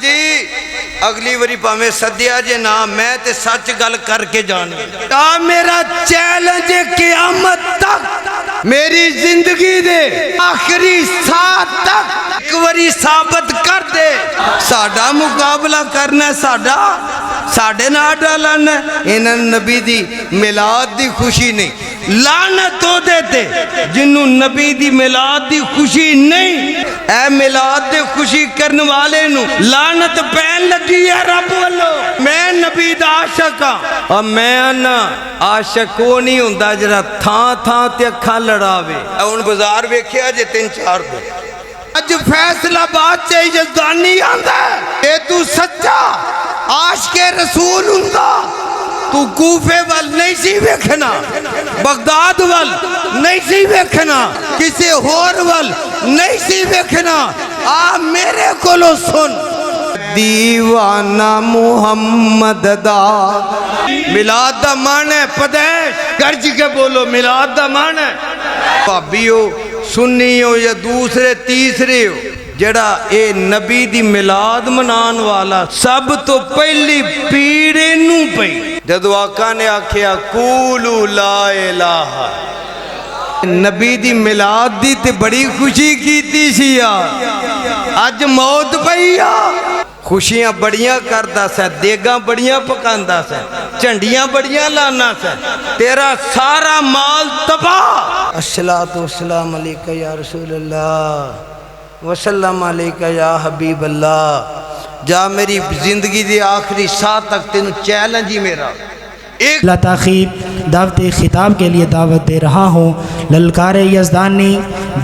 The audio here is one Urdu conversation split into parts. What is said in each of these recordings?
جی اگلی وری پاویں سدیا جے نا میں تے سچ گل کر کے جانی تا میرا چیلنج قیامت تک میری زندگی دے آخری ساتھ تک ایک وری ثابت کر دے ساڈا مقابلہ کرنا ساڈے نال ڈالنا انہاں نبی دی میلاد دی خوشی نہیں لعنت ہو دیتے جنہوں نبی دی میلاد دی خوشی نہیں اے میلاد دی خوشی کرنے والے نو لعنت پین لگی ہے رب والو میں نبی دا عاشق ہاں اور میں انا عاشق وہ نہیں ہوندا جڑا تھاں تھاں تے اکھاں لڑاوے ہن بازار ویکھیا جے 3-4 دن اج فیصلہ باد سے یزدانی آندا ہے اے تو سچا عاشق رسول ہوندا تو کوفے وال نہیں سی ویکھنا بغداد وال نہیں سی ویکھنا کسی ہور وال نہیں سی ویکھنا آ میرے کولو سن دیوانہ محمد دا میلاد دا معنی پدیش گرج کے بولو میلاد دا معنی بھابی ہو سنی ہو یا دوسرے تیسرے ہو جڑا اے نبی دی میلاد منان والا سب تو پہلی پیڑے نو پئی جدو آقا نے آکھیا قولوا لا الہ نبی دی میلاد دی تے بڑی خوشی کیتی سی اج موت پئی خوشیاں بڑیاں کردا سا دیگاں بڑیاں پکاندا سا جھنڈیاں بڑیاں لانا سا تیرا سارا مال تباہ الصلاۃ والسلام علیکہ یا رسول اللہ وسلم علیکہ یا حبیب اللہ جا میری زندگی دی آخری ساعت تک تینوں چیلنج ہی میرا لا تاخیر دعوت خطاب کے لیے دعوت دے رہا ہوں للکار یزدانی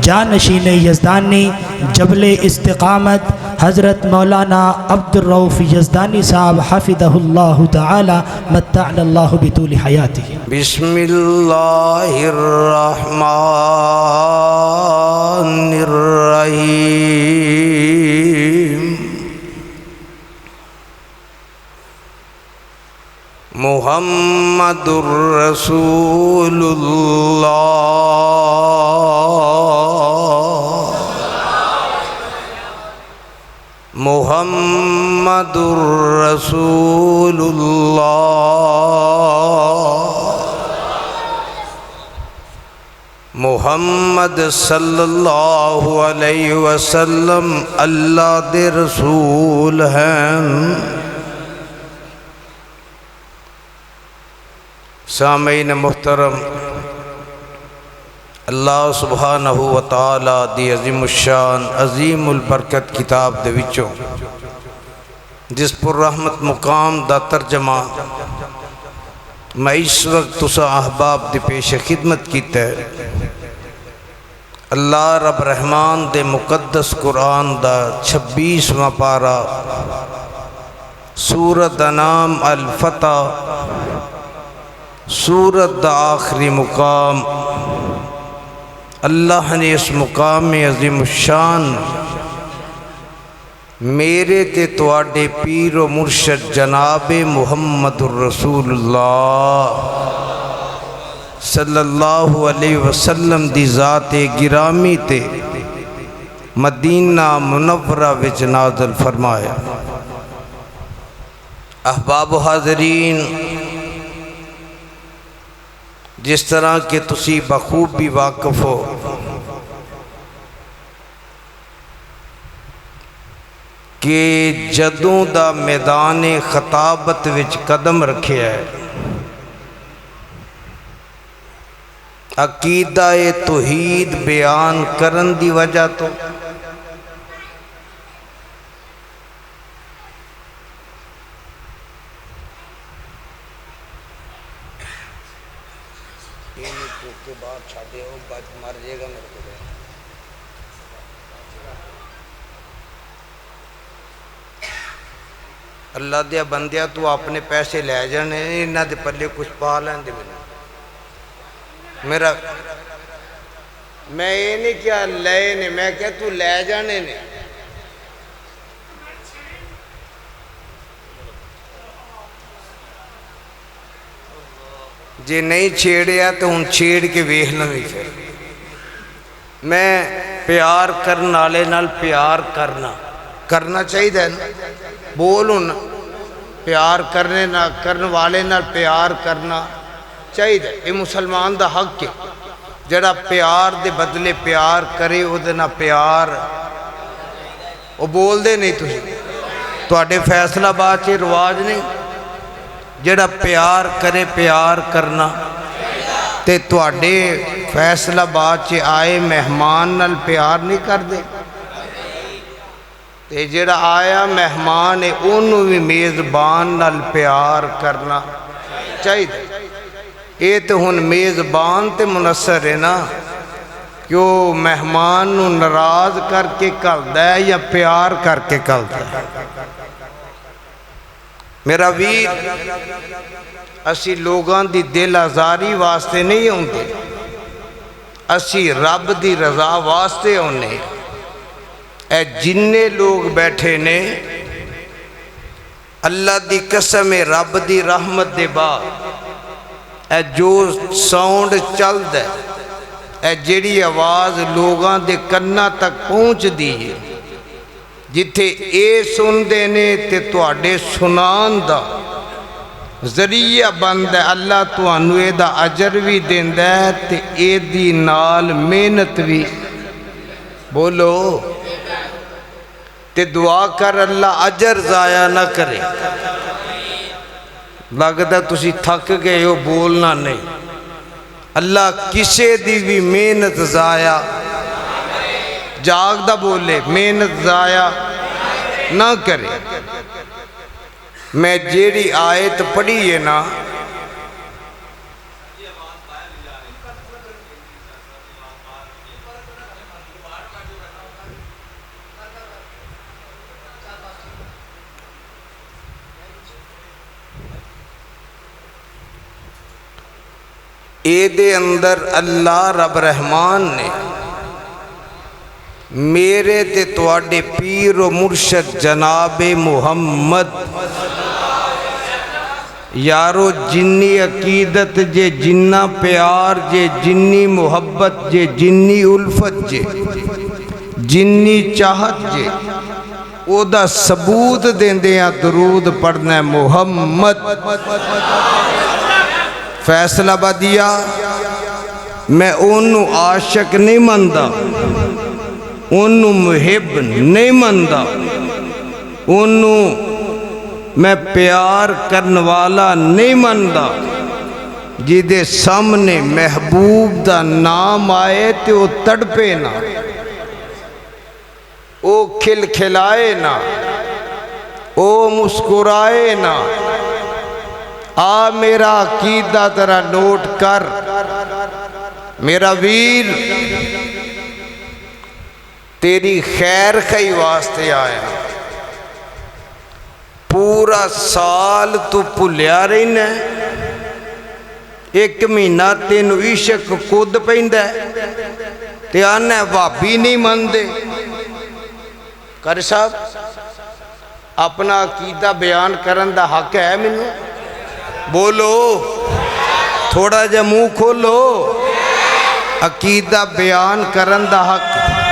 جانشین یزدانی جبل استقامت حضرت مولانا عبد الرؤف یزدانی صاحب حفظہ اللہ تعالی متعنا اللہ بطول حیاتہ بسم اللہ الرحمن الرحیم محمد الرسول اللہ محمد الرسول اللہ محمد صلی اللہ علیہ وسلم اللہ دے رسول ہیں سامعین محترم اللہ سبحانہ وتعالی دی عظیم الشان عظیم البرکت کتاب دے وچوں جس پر رحمت مقام دا ترجمہ میں اس وقت تسا احباب دی پیش خدمت کیتا ہے اللہ رب رحمان دے مقدس قرآن دا 26واں پارہ سورۃ انعام الفتح سورت دا آخری مقام اللہ نے اس مقام عظیم الشان میرے تے تواڈے پیر و مرشد جناب محمد الرسول اللہ صلی اللہ علیہ وسلم دی ذات گرامی تے مدینہ منورہ وچ نازل فرمایا احباب و حاضرین جس طرح کہ تسی بخوب بھی واقف ہو کہ جدوں دا میدان خطابت وچ قدم رکھے ہے عقیدہ توحید بیان کرن دی وجہ تو اللہ دیا بندیا تو اپنے پیسے لے جانے انہاں دے پلے کچھ پا لین دے میرا میں یہ نہیں کیا لے نے میں کیا تو لے جانے نے جے نہیں چھیڑیا تو ہن چھیڑ کے ویکھ لویں پھر میں پیار کرن والے نال پیار کرنا کرنا چاہیے نا بول ہوں پیار کرنے والے نال پیار کرنا چاہیے یہ مسلمان دا حق ہے جڑا پیار دے بدلے پیار کرے وہ دے نہ پیار وہ بول دے نہیں تھی تواڈے فیصلہ آباد چ رواج نہیں جڑا پیار کرے پیار کرنا تے تواڈے فیصلہ آباد چ آئے مہمان نال پیار نہیں کر دے تے جڑا آیا مہمان ہے انہوں بھی میزبان نال پیار کرنا چاہیے یہ تو ہن میزبان تے منحصر ہے نا کہ وہ مہمان نو ناراض کر کے گھلدا ہے یا پیار کر کے گھلدا ہے میرا ویر اسی لوگاں دی دل آزاری واسطے نہیں ہوندے اسی رب دی رضا واسطے ہونے اے جننے لوگ بیٹھے نے اللہ دی قسم رب دی رحمت دے بعد اے جو ساؤنڈ چل دے اے جیڑی آواز لوگاں دے کنہ تک پہنچ دیئے جتھے اے سن دینے تے تواڈے سنان دا ذریعہ بند ہے اللہ تانوں اے دا اجر بھی دیندا ہے تے اے دی نال محنت بھی بولو تے دعا کر اللہ اجر ضائع نہ کرے لگتا تسی تھک گئے ہو بولنا نہیں اللہ کسے دی بھی محنت ضائع جاگ دا بولے محنت ضائع نہ کرے میں جیڑی آیت پڑھی ہے نا اے دے اندر اللہ رب رحمان نے میرے تے تواڈے پیر و مرشد جناب محمد یارو جنی عقیدت جے جنہ پیار جے جنی محبت جے جنی الفت جے جنی چاہت جے او دا ثبوت دیندیاں درود پڑھنا ہے محمد فیصلہ بدیا میں انہوں عاشق نہیں مندہ انہوں محب نہیں مندہ انہوں میں پیار کرنے والا نہیں مندہ جیدے سامنے محبوب دا نام آئے تے وہ تڑپے نا وہ کھل کھلائے نا وہ مسکرائے نا آ میرا عقیدہ ذرا نوٹ کر میرا ویر تیری خیر خی واسطے آیا پورا سال تو بھولیا رہنا ایک مہینہ تینوں عشق کود پیندا تے آنا بھابی نہیں مندے قاری صاحب اپنا عقیدہ بیان کرن دا حق ہے مینوں بولو تھوڑا جا منہ کھولو عقیدہ بیان کرن دا حق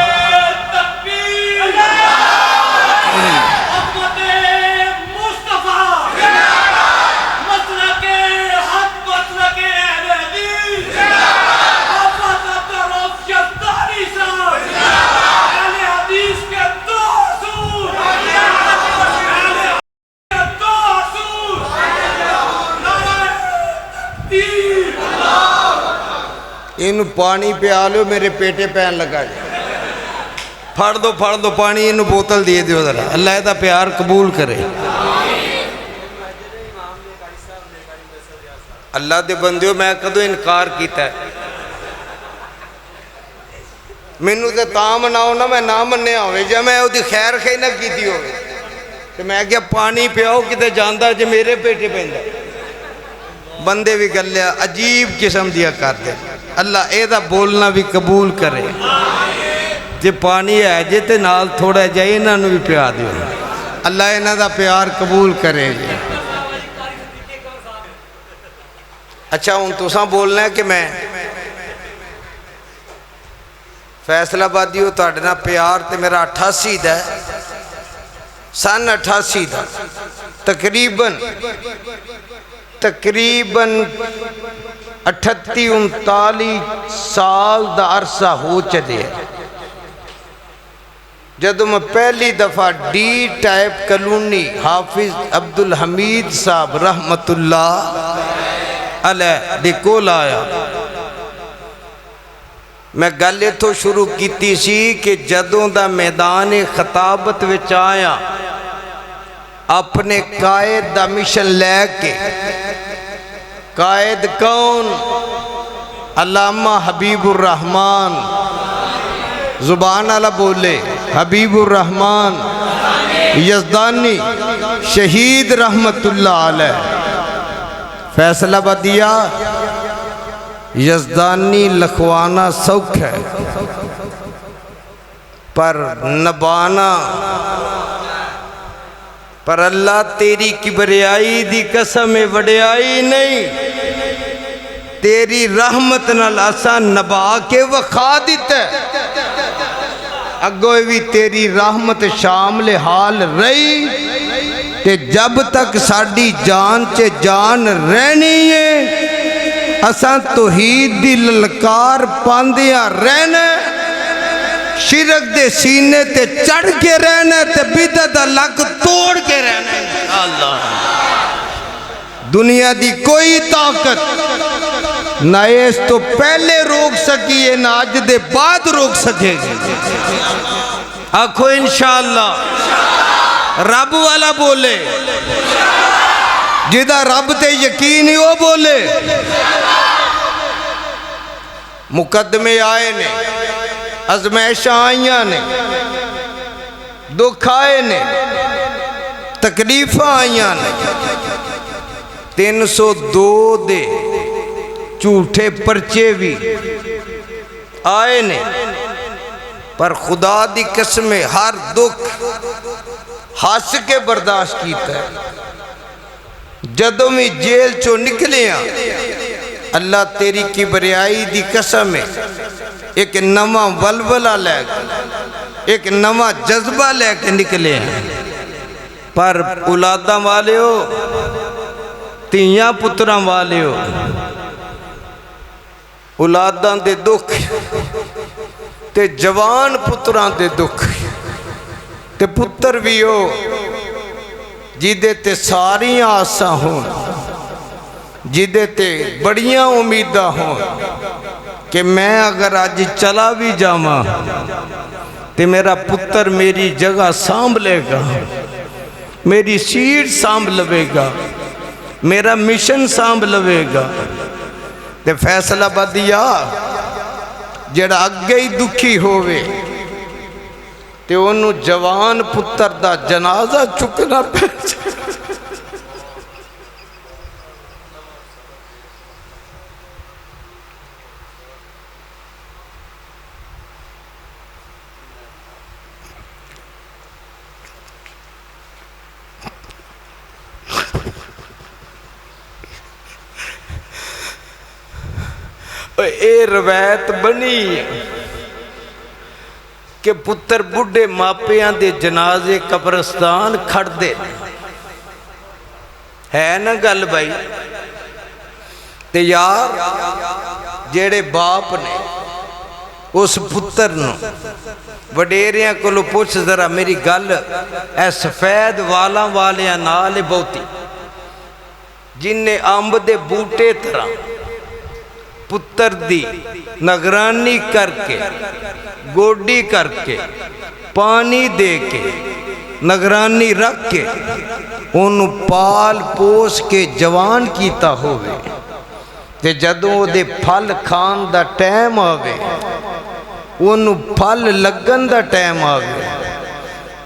انہوں پانی پیا لو میرے پیٹے پین لگا جائے پھڑ دو پانی انہوں بوتل دیے دیو ذرا اللہ دا پیار قبول کرے اللہ دے بندیوں میں کدو انکار کیتا ہے مینوں تے تاں مناؤ نا میں نہ منیا ہوئے جب میں وہ دی خیر خی نہ کیتی ہوئے تو میں کیا پانی پیاؤ کتے جاندہ جو میرے پیٹے پہندہ بندے بھی گلیا عجیب قسم دیا کرتے اللہ اے دا بولنا بھی قبول کرے جے پانی ہے جے تے نال تھوڑا جائے انہوں بھی پیار دیو اللہ انہوں دا پیار قبول کرے اچھا ہوں تو ساں بولنا ہے کہ میں فیصلہ آبادی ہو تو اڈنا پیار تے میرا 88 دا ہے سن 88 دا تقریباً 38-39 سال دا عرصہ ہو چلے ہیں جدو میں پہلی دفعہ ڈی ٹائپ کلونی حافظ عبدالحمید صاحب رحمت اللہ علیہ دے کول آیا. میں گلے تو شروع کیتی سی کہ جدوں دا میدان خطابت وچ آیا اپنے قائد دا مشن لے کے. قائد کون؟ علامہ حبیب الرحمن. زبان اللہ بولے. حبیب الرحمن یزدانی شہید رحمت اللہ علیہ. فیصلہ بدیا یزدانی لکھوانا سوکھ ہے پر نبانا. پر اللہ تیری کبریائی دی قسم وڈیائی نہیں، تیری رحمت نال اساں نبا کے وکھا دیتا ہے. اگوئے بھی تیری رحمت شامل حال رہی تے جب تک ساڑی جان چے جان رہنی ہے اساں توحید دی للکار پاندیاں رہنا، شرک دے سینے تے چڑھ کے رہنا تے بدعت دا لک توڑ کے رہنا انشاءاللہ. دنیا دی کوئی طاقت نہ اس تو پہلے روک سکی ہے نہ آج دے بعد روک سکے گی. آنکھو انشاءاللہ. رب والا بولے، جدہ رب تے یقین ہی وہ بولے. مقدمے آئے نے، ازمائشاں آئیاں نے، دکھ آئے نے، تکلیفاں آئیاں نے. 302 دے جھوٹے پرچے بھی آئے نے پر خدا دی قسم ہر دکھ ہنس کے برداشت کیتا ہے. جدوں میں جیل چو نکلیاں اللہ تیری کبریائی دی قسم ہے ایک نواں ولولہ لے کے ایک نواں جذبہ لے کے نکلے ہیں. پر اولاداں والے ہو، تیاں پتراں والے ہو، اولاداں دے دکھ تے جوان پتراں دے دکھ تے پتر بھی ہو جیدے تے ساریاں آساں ہوں، جیدے تے بڑیاں امیداں ہوں کہ میں اگر آج چلا بھی جاواں تے میرا پتر میری جگہ سانبھ لے گا، میری سیٹ سانبھ لوے گا، میرا مشن سانبھ لوے گا. تے فیصلہ بدیا جڑا اگے ہی دکھی ہوئے تے انہوں جوان پتر دا جنازہ چکنا پہنچ. اے روایت بنی کہ پتر بڑھے ماپیاں دے جنازے قبرستان کھڑ دے. ہے نا گل بھائی؟ تے یار جیڑے باپ نے اس پتر نو وڈیریاں کو لو پوچھ ذرا میری گل اے سفید والاں والیاں نالے بہتی جن نے امب دے بوٹے طرح پتر دی نگرانی کر کے گوڈی کر کے پانی دے کے نگرانی رکھ کے انہوں پال پوس کے جوان کیتا ہوئے تے جدوں دے پھل کھان دا ٹائم آوے انہوں پھل لگن دا ٹائم آوے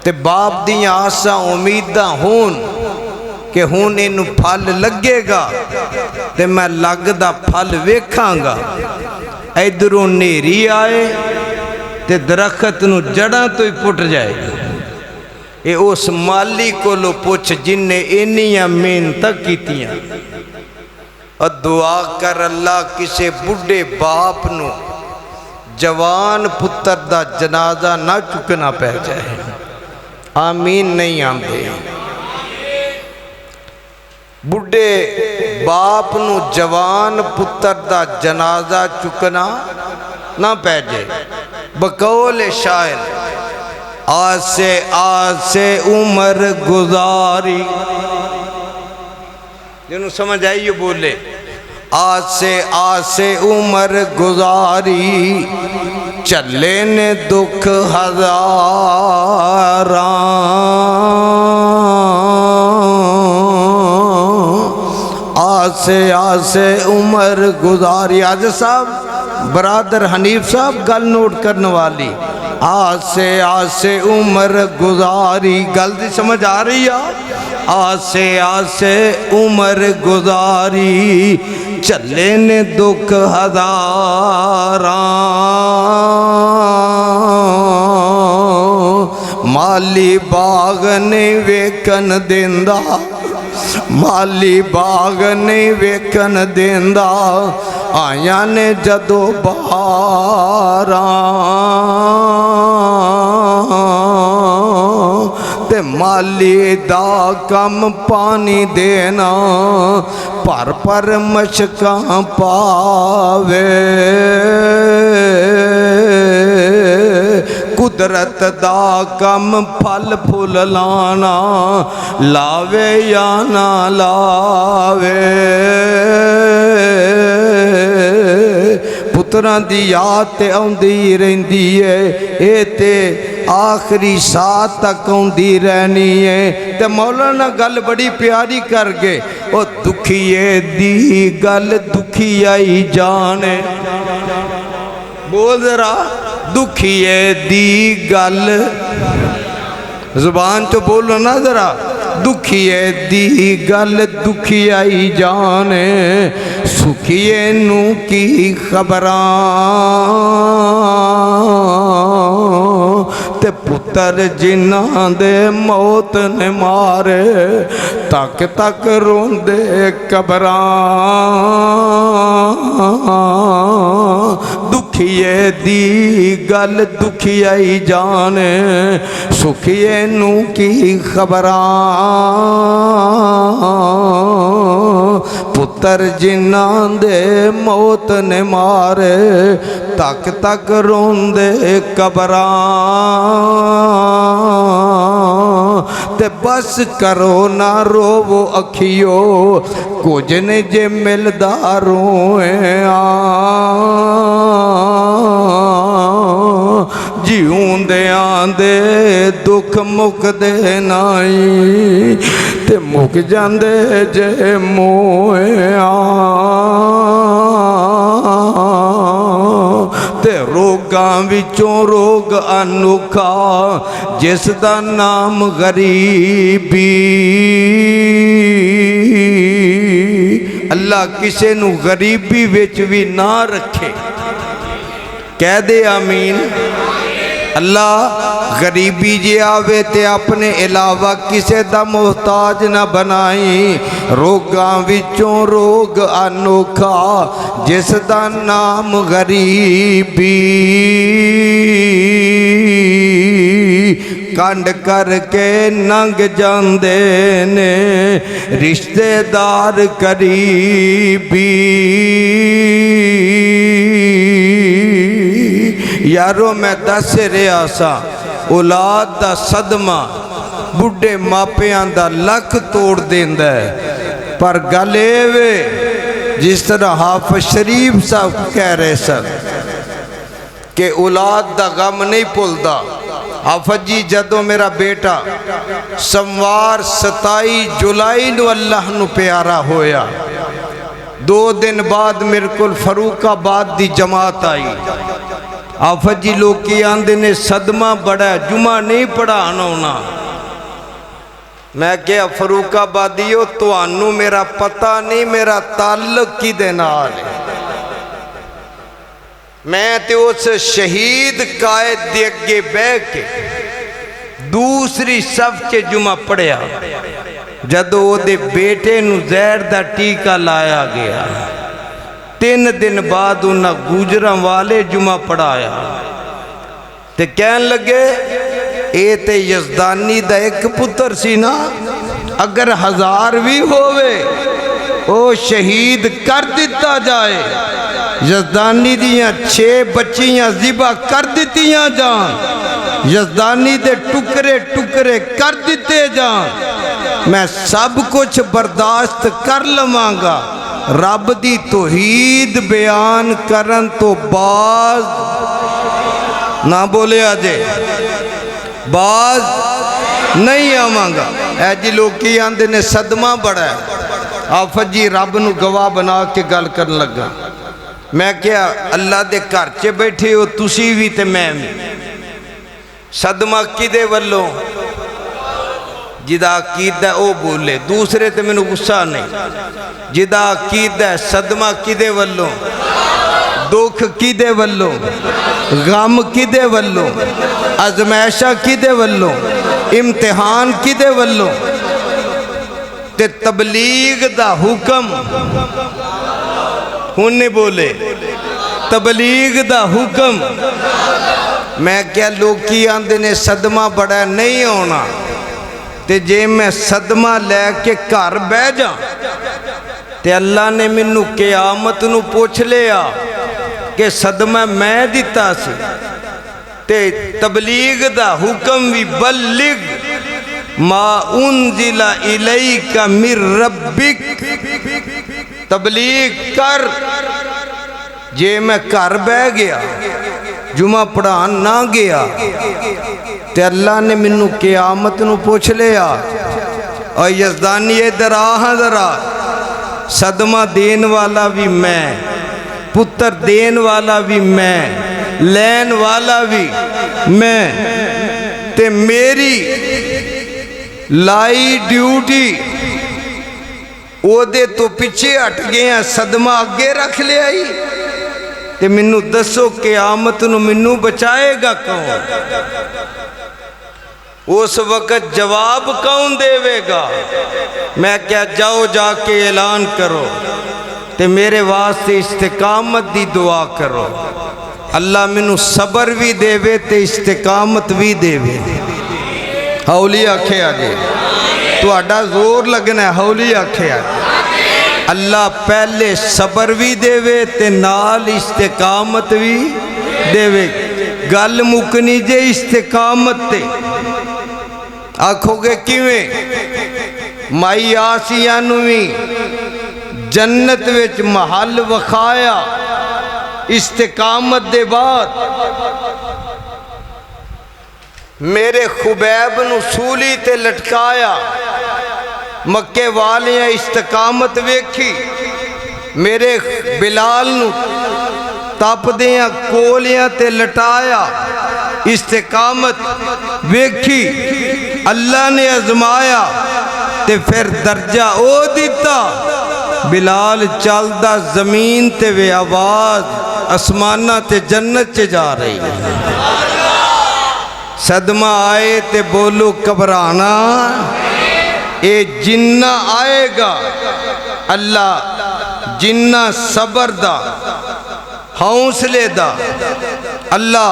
تے باپ دیاں آساں امیداں ہون کہ ہون انہوں پھل لگے گا تے میں لگ دا پھل ویکھاں گا. ایدروں نیری آئے تے درخت نو جڑاں تو ہی پٹ جائے گا. اے اس مالی کو لو پوچھ جن نے انیاں محنتاں کیتیاں. اور دعا کر اللہ کسے بڑھے باپ نو جوان پتر دا جنازہ نہ چکنا پہ جائے. آمین نہیں آندے بڑھے باپ نو جوان پتر دا جنازہ چکنا نہ پہ جائے بقول شاعر آسے آسے عمر گزاری جنہوں سمجھ آئیے بولے آسے آسے عمر گزاری چلے نے دکھ ہزاراں آسے آسے عمر گزاری آج صاحب برادر حنیف صاحب گل نوٹ کرنے والی آسے آسے عمر گزاری گل دی سمجھ آ رہی ہے آسے آسے عمر گزاری چلے نے دکھ ہزاراں مالی باغ نہیں ویکن دیندا مالی باغ نہیں ویکن دیندا آیا نے جدو بہاراں تے مالی دا کم پانی دینا پر پر مشکاں پاوے قدرت دا کم پھل پھل لانا لاوے یا نہ لاوے پتران دی یاد تے آندی رہندی ہے اے تے آخری ساتھ تک آندی رہنی ہے تے مولانا گل بڑی پیاری کر گئے او دکھیے دی گل دکھی آئی جانے بول ذرا دکھیے دی گل زبان تو بولو نا ذرا دکھیے دی گل دکھی آئی جانے سکھیے نو کی خبراں تے پتر جنہاں دے موت نے مارے تک تک روندے قبراں دکھیے دی گل دکھی آئی جانے سکھیے نو کی خبراں پتر جنہاں دے موت نے مارے تک تک روندے قبراں تے بس کرو نہ روو اکھیو کچھ نے جے ملدا روئیں جیوں دے آندے دکھ مک دے نائی تے مک جاندے جے موئیں تے روگاں وچوں روگ انوکھا جس دا نام غریبی اللہ کسے نو غریبی وچ بھی نہ رکھے کہہ دے آمین اللہ غریبی جے آوے تے اپنے علاوہ کسے دا محتاج نہ بنائی روگاں وچوں روگ انوکھا جس دا نام غریبی کنڈ کر کے ننگ جاندے نے رشتے دار قریبی یارو میں دس رہا سا اولاد دا صدمہ بڑھے ماپیاں دا لکھ توڑ دیندا ہے پر گلے وے جس طرح حافظ شریف صاحب کہہ رہے سن کہ اولاد دا غم نہیں پلدا حافظ جی جدو میرا بیٹا سموار 27 جولائی نو اللہ نو پیارا ہویا 2 دن بعد میرے کل فاروق آباد دی جماعت آئی آفت جی لوگ کی آندے نے صدمہ بڑا ہے جمعہ نہیں پڑھانا ہونا میں کہا فاروق آبادیو تو آنو میرا پتہ نہیں میرا تعلق کی دینا آلے میں تے اس شہید قائد دیکھے بے کے دوسری صف کے جمعہ پڑھیا جدو دے بیٹے نو زہر دا ٹیکہ لایا گیا 3 دن بعد انہاں گوجراں والے جمعہ پڑھایا تے کہن لگے اے تے یزدانی دا ایک پتر سی نا، اگر 1000 بھی ہووے او شہید کر دیتا جائے۔ یزدانی دیاں 6 بچیاں ذبح کر دیتیاں جان، یزدانی دے ٹکڑے ٹکڑے کر دیتے جان، میں سب کچھ برداشت کر لواں گا، رب دی توحید بیان کرن تو باز نہ بولے آجے، باز نہیں آواں گا۔ اے جی لوگ کی آندے نے صدمہ بڑا ہے، آفت جی رب نو گواہ بنا کے گل کرن لگا، میں کیا اللہ دے گھر چے بیٹھے ہو تسی بھی تے میں بھی، صدمہ کدے والوں جدا عقیدہ او بولے، دوسرے تے میں نے غصہ نہیں، جدا عقیدہ صدمہ کدے والوں، دکھ کدے والوں، غم کدے والوں، ازمائشہ کدے والوں، امتحان کدے والوں، تے تبلیغ دا حکم ہونے بولے، تبلیغ دا حکم، میں کیا لوگ کی آندے نے صدمہ بڑا نہیں ہونا، تے جے میں صدمہ لے کے گھر بہ جا تے اللہ نے منو قیامت نو پوچھ لیا کہ صدمہ میں دیتا سی، تے تبلیغ دا حکم بھی بلغ ما انزل الیک من ربک، تبلیغ کر۔ جے میں گھر بہ گیا جمعہ پڑھان نہ گیا تے اللہ نے منو قیامت نو پوچھ لیا، اور یزدانی ادھر آہاں ذرا، صدمہ دین والا بھی میں، پتر دین والا بھی میں، لین والا بھی میں، تے میری لائی ڈیوٹی او دے تو پیچھے ہٹ گئے ہیں، صدمہ آگے رکھ لے آئی، تے منو دسو قیامت نو منو بچائے گا کون؟ اس وقت جواب کون دے گا؟ میں کیا جاؤ جا کے اعلان کرو تے میرے واسطے استقامت دی دعا کرو، اللہ منو صبر بھی دے وے تے استقامت بھی دے وے۔ ہولی آکھے آگے تو اڈا زور لگنا ہے، ہولی آکھے آگے اللہ پہلے صبر بھی دے وے تے نال استقامت بھی دے وے۔ گل مکنی جے استقامت تے، آکھو گے کیویں؟ مائی آسیہ نوی جنت وچ محل وکھایا استقامت دے بعد، میرے خبیب نو سولی تے لٹکایا، مکے والیاں استقامت ویکھی، میرے بلال نو تپ دیاں کولیاں تے لٹایا، استقامت ویکھی، اللہ نے ازمایا تے پھر درجہ او دیتا، بلال چل دا زمین تے وے آواز اسمانہ تے جنت چے جا رہی ہے۔ صدمہ آئے تے بولو گھبرانا، اے جنہ آئے گا، اللہ جنہ صبر دا حوصلے دا اللہ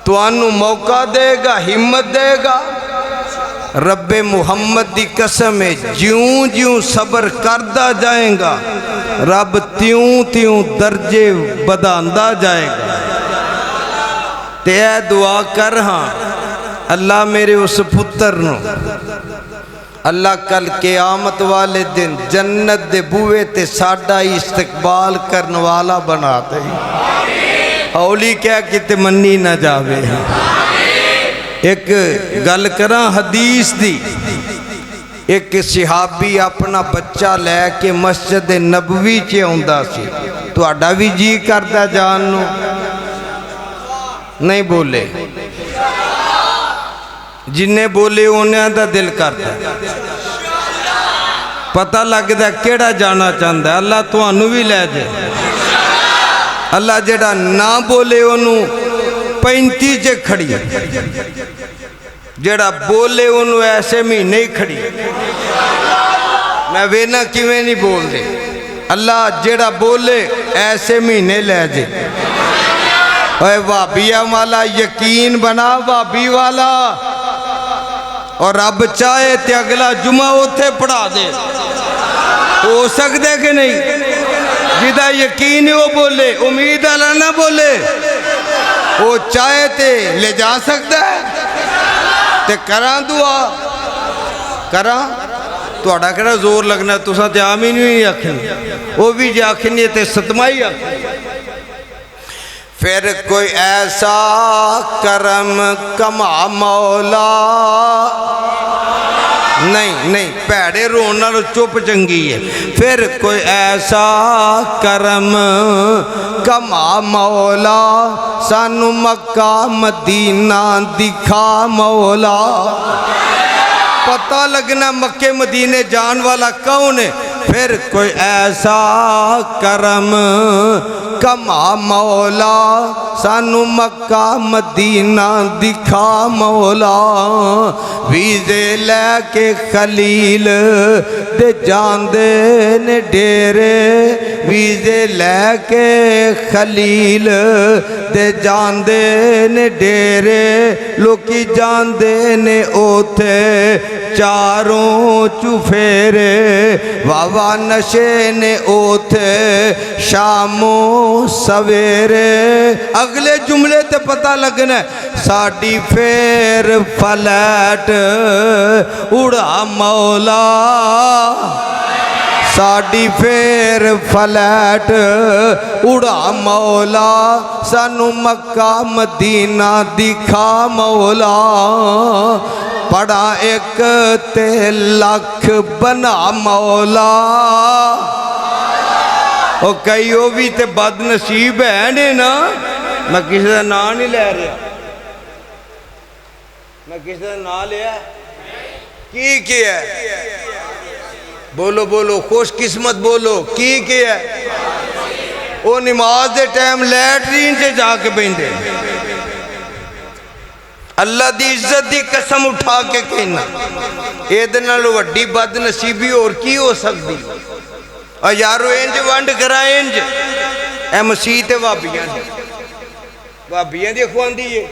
تو انو موقع دے گا، ہمت دے گا۔ رب محمد دی قسم ہے، جیوں جیوں صبر کردہ جائیں گا رب تیوں تیوں درجے بداندہ جائے گا۔ تے اے دعا کر ہاں اللہ میرے اس پتر نو اللہ کل قیامت والے دن جنت دے بوئے تے ساڈا استقبال کرن والا بنا دے، اولی کہہ کے تے منی نہ جاوے۔ ایک گل کراں حدیث دی، ایک صحابی اپنا بچہ لے کے مسجد نبوی چے آندا سی، تو اڈا بھی جی کردہ جانو نہیں بولے، جنہیں بولے انہیں دا دل کرتا، پتہ لگتا کیڑا جانا چاہتا ہے، اللہ تو انو بھی لے جائے، اللہ جڑا نہ بولے انو 35 چے کھڑی، جڑا بولے انو ایسے میں نہیں کھڑی۔ میں وینا کیویں نہیں بول دے، اللہ جڑا بولے ایسے میں نہیں لے جائے، اے وابیا والا یقین بنا وابی والا اور رب چاہے تے اگلا جمعہ اوتھے پڑھا دے ہو سکتا ہے کہ نہیں جدہ یقین ہے وہ بولے امید اللہ نہ بولے وہ چاہے تے لے جا سکتا ہے تے کران دعا کران تو اڑا کرا زور لگنا تو ساتھ آمین ہی آکھنی وہ بھی جا آکھنی تے ستمائی آکھنی پھر کوئی ایسا کرم کما مولا نہیں پیڑے رونا لو چپ چنگی ہے پھر کوئی ایسا کرم کما مولا سانو مکہ مدینہ دکھا مولا پتہ لگنا مکہ مدینے جان والا کون ہے پھر کوئی ایسا کرم کما مولا سانو مکہ مدینہ دکھا مولا ویزے لے کے خلیل دے جان دے نے ڈیرے ویزے لے کے خلیل دے جان دے نے ڈیرے لوکی جان دے نے اوتھے چاروں چفیرے واوا نشے نے اوتھے شاموں سویرے اگلے جملے تے پتہ لگنا ہے ساڑی پھر فلیٹ اڑا مولا ساڑی پھر فلیٹ اڑا مولا سانو مکہ مدینہ دکھا مولا پڑا ایک تے لکھ بنا مولا او کئی وہ بھی تے بد نصیب ہے نا میں کسی دا نام نہیں لے رہا میں کسی دا نام لیا کی کیا ہے بولو بولو خوش قسمت بولو کی کیا ہے وہ نماز دے ٹائم لیٹرین سے جا کے بیندے اللہ دی عزت دی قسم اٹھا کے کہنا ایدنا لو وڈی بد نصیبی اور کی ہو سکتی اور یارو انج وانڈ کرا انج اے مسیح تے وابیاں دی وابیاں دی اخوان دی یہ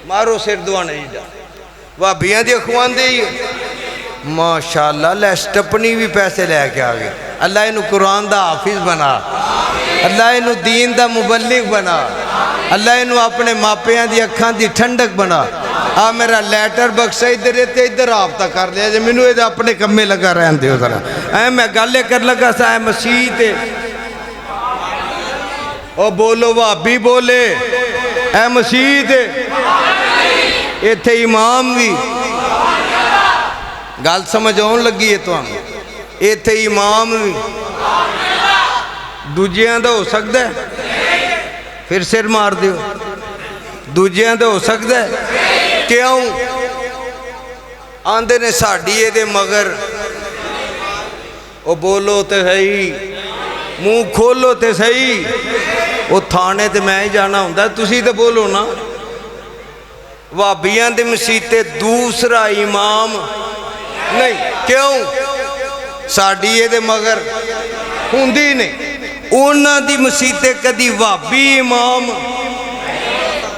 مارو سر دوانا ہی جا وابیاں دی اخوان دی یہ ماشاءاللہ لیسٹپنی بھی پیسے لے کے آگے اللہ انہوں قرآن دا حافظ بنا اللہ انہوں دین دا مبلغ بنا اللہ انہوں اپنے ماپیاں دی اکھان دی ٹھنڈک بنا میرا لیٹر بکسا ادھر رہتے ادھر رابطہ کر لیا جے منو ادھر اپنے کمے لگا رہن دے ادھر میں گالے کر لگا سا مسیح تے او بولو وابی بولے مسیح تے ایتھے امام بھی گال سمجھ آن لگی ہے تو ہم ایتھے امام بھی دوجیاں دا ہو سکتا ہے پھر سر مار دیو دوجیاں دا ہو سکتا ہے کیوں آندے نے ساڑھیے دے مگر او بولو تے صحیح منہ کھولو تے صحیح او تھانے تے میں ہی جانا ہوں تسی تے بولو نا وابیاں دے مسیتے دوسرا امام نہیں کیوں ساڑھیے دے مگر ہوندی نہیں اونا دی مسیتے کدی وابی امام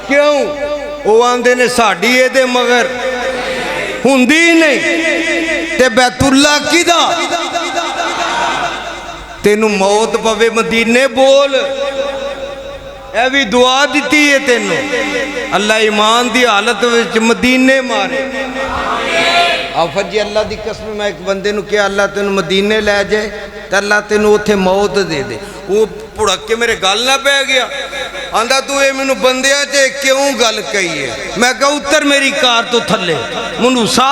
کیوں او آندے نے ساڑھیے دے مگر ہوندی نہیں تے بیت اللہ کی دا تینو موت پوے مدینے بول اے بھی دعا دیتی ہے تینو اللہ ایمان دی حالت وچ مدینے مارے آفت جی اللہ دی قسم میں ایک بندے نو کیا اللہ تینو مدینے لے جائے تو اللہ تینو اتھے موت دے دے وہ پڑھک کے میرے گل نہ پہ گیا آندھا تو اے منو بندیاں چے کیوں گل کہی ہے میں کہا اتر میری کار تو تھلے منو سا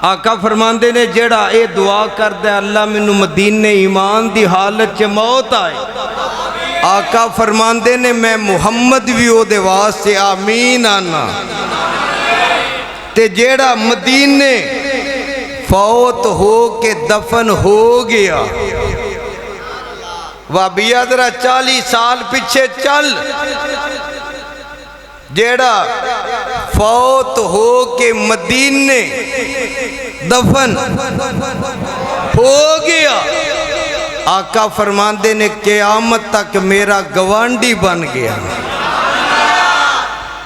آقا فرماندے نے جڑا اے دعا کر دے اللہ منو مدینے ایمان دی حالت چے موت آئے آقا فرماندے نے میں محمد بھی او دے واسطے آمین آنا تے جیڑا مدینے فوت ہو کے دفن ہو گیا وابیہ درہ 40 سال پیچھے چل جیڑا فوت ہو کے مدینے دفن ہو گیا آقا فرماندے نے قیامت تک میرا گوانڈی بن گیا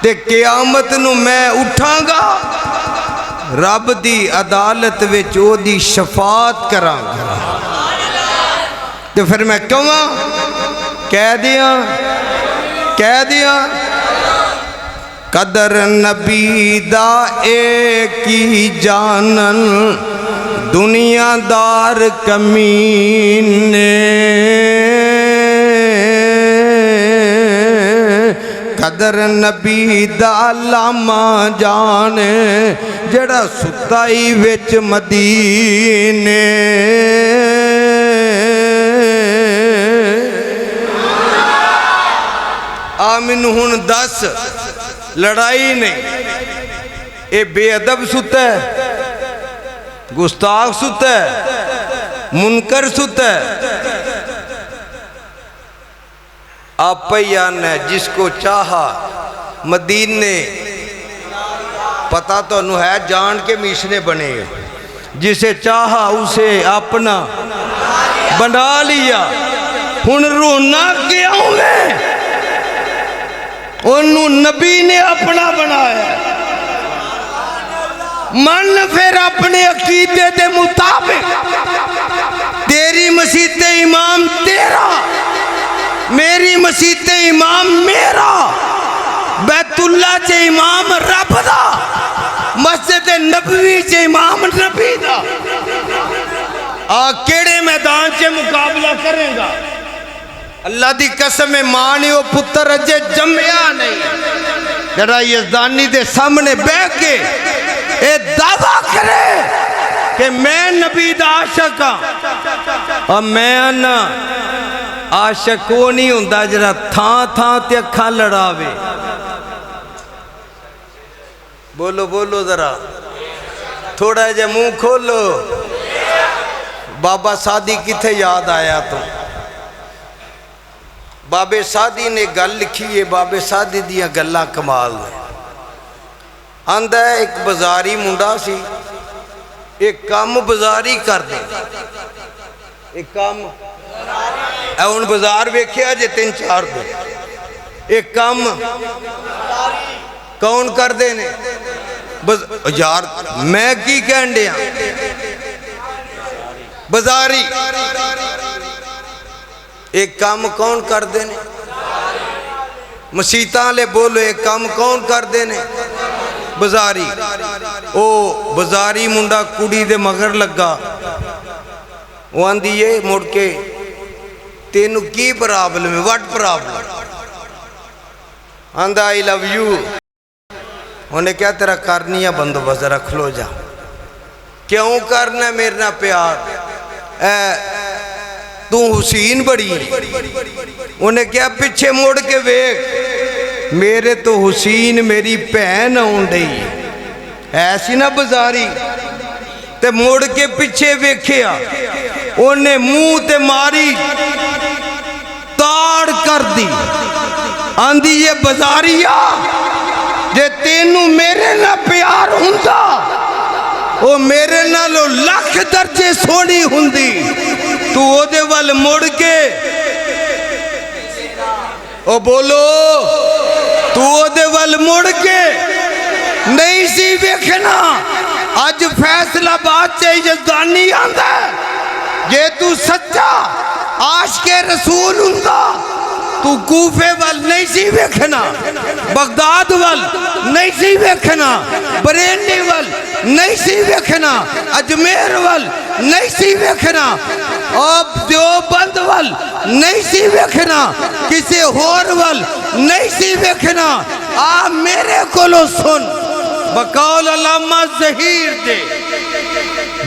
تے قیامت نو میں اٹھاں گا رب دی عدالت وچ او دی شفاعت کراں گا تے پھر میں کہاں کہہ دیاں قدر نبی دا ایک ہی جانن دنیا دار کمینے قدر نبی دا لاما جانے جڑا ستائی وچ مدینے آمین ہن دس لڑائی نہیں اے بے ادب ستا ہے گستاخ ستا ہے منکر ستا ہے آپ پیان ہے جس کو چاہا مدینے پتا تو انہوں ہے جان کے میشنے بنے جسے چاہا اسے اپنا بنا لیا ہن رونا کیا ہوں میں انہوں نبی نے اپنا بنایا من پھر اپنے عقیدے دے مطابق تیری مسجد امام تیرا میری مسجد امام میرا بیت اللہ چے امام رب دا مسجد نبوی چے امام نبی دا کیڑے میدان چے مقابلہ کریں گا اللہ دی قسم ماں او پتر اجے جمعیا نہیں جڑا یزدانی دے سامنے بیٹھ کے اے دعویٰ کرے کہ میں نبی دا عاشق ہاں اور میں نا عاشق وہ نہیں ہوندہ جڑا تھاں تے اکھاں لڑاوے بولو ذرا تھوڑا جے منہ کھولو بابا سادی کتھے یاد آیا تو بابے سادی نے گل لکھی ہے بابے سادی دیا گلہ کمال ہے آندہ ہے ایک بزاری منڈا سی ایک کام بزاری کر دے ایک کام اون بزار بیکھیا جے 3-4 دے ایک کام کون کر دے نے یار میں کی کہن دیا بزاری ایک کام کون کر دینے مسیطان لے بولو ایک کام کون کر دینے بزاری او بزاری منڈا کڑی دے مگر لگا وہ اندیے مڑ کے تینو کی پرابلم ہے وٹ پرابلم اندھا I love you انہیں کیا تیرا کرنی ہے بندو بس رکھ لو جا کیوں کرنا ہے میرنا پیار تو حسین بڑی انہیں کیا پیچھے موڑ کے ویک میرے تو حسین میری پہن ہون رہی ایسی نہ بزاری تے موڑ کے پیچھے ویکھیا انہیں منہ تے ماری تاڑ کر دی آندھی یہ بزاریا جے تینوں میرے نہ پیار ہوندا وہ میرے نہ لو لکھ درجے سونی ہوندی تو او دے وال مڑ کے او بولو تو او دے وال مڑ کے نہیں سی ویکھنا آج فیصلہ بات چاہی یزدانی آندہ ہے یہ تو سچا عاشق رسول ہوندا تو کوفے وال نہیں سی ویکھنا بغداد وال نہیں سی ویکھنا برینی وال نہیں سی ویکھنا اجمیر وال نہیں سی ویکھنا اب دیوبند وال نہیں سی ویکھنا کسی ہور وال نہیں سی ویکھنا آ میرے کولو سن بقول علامہ ظہیر دے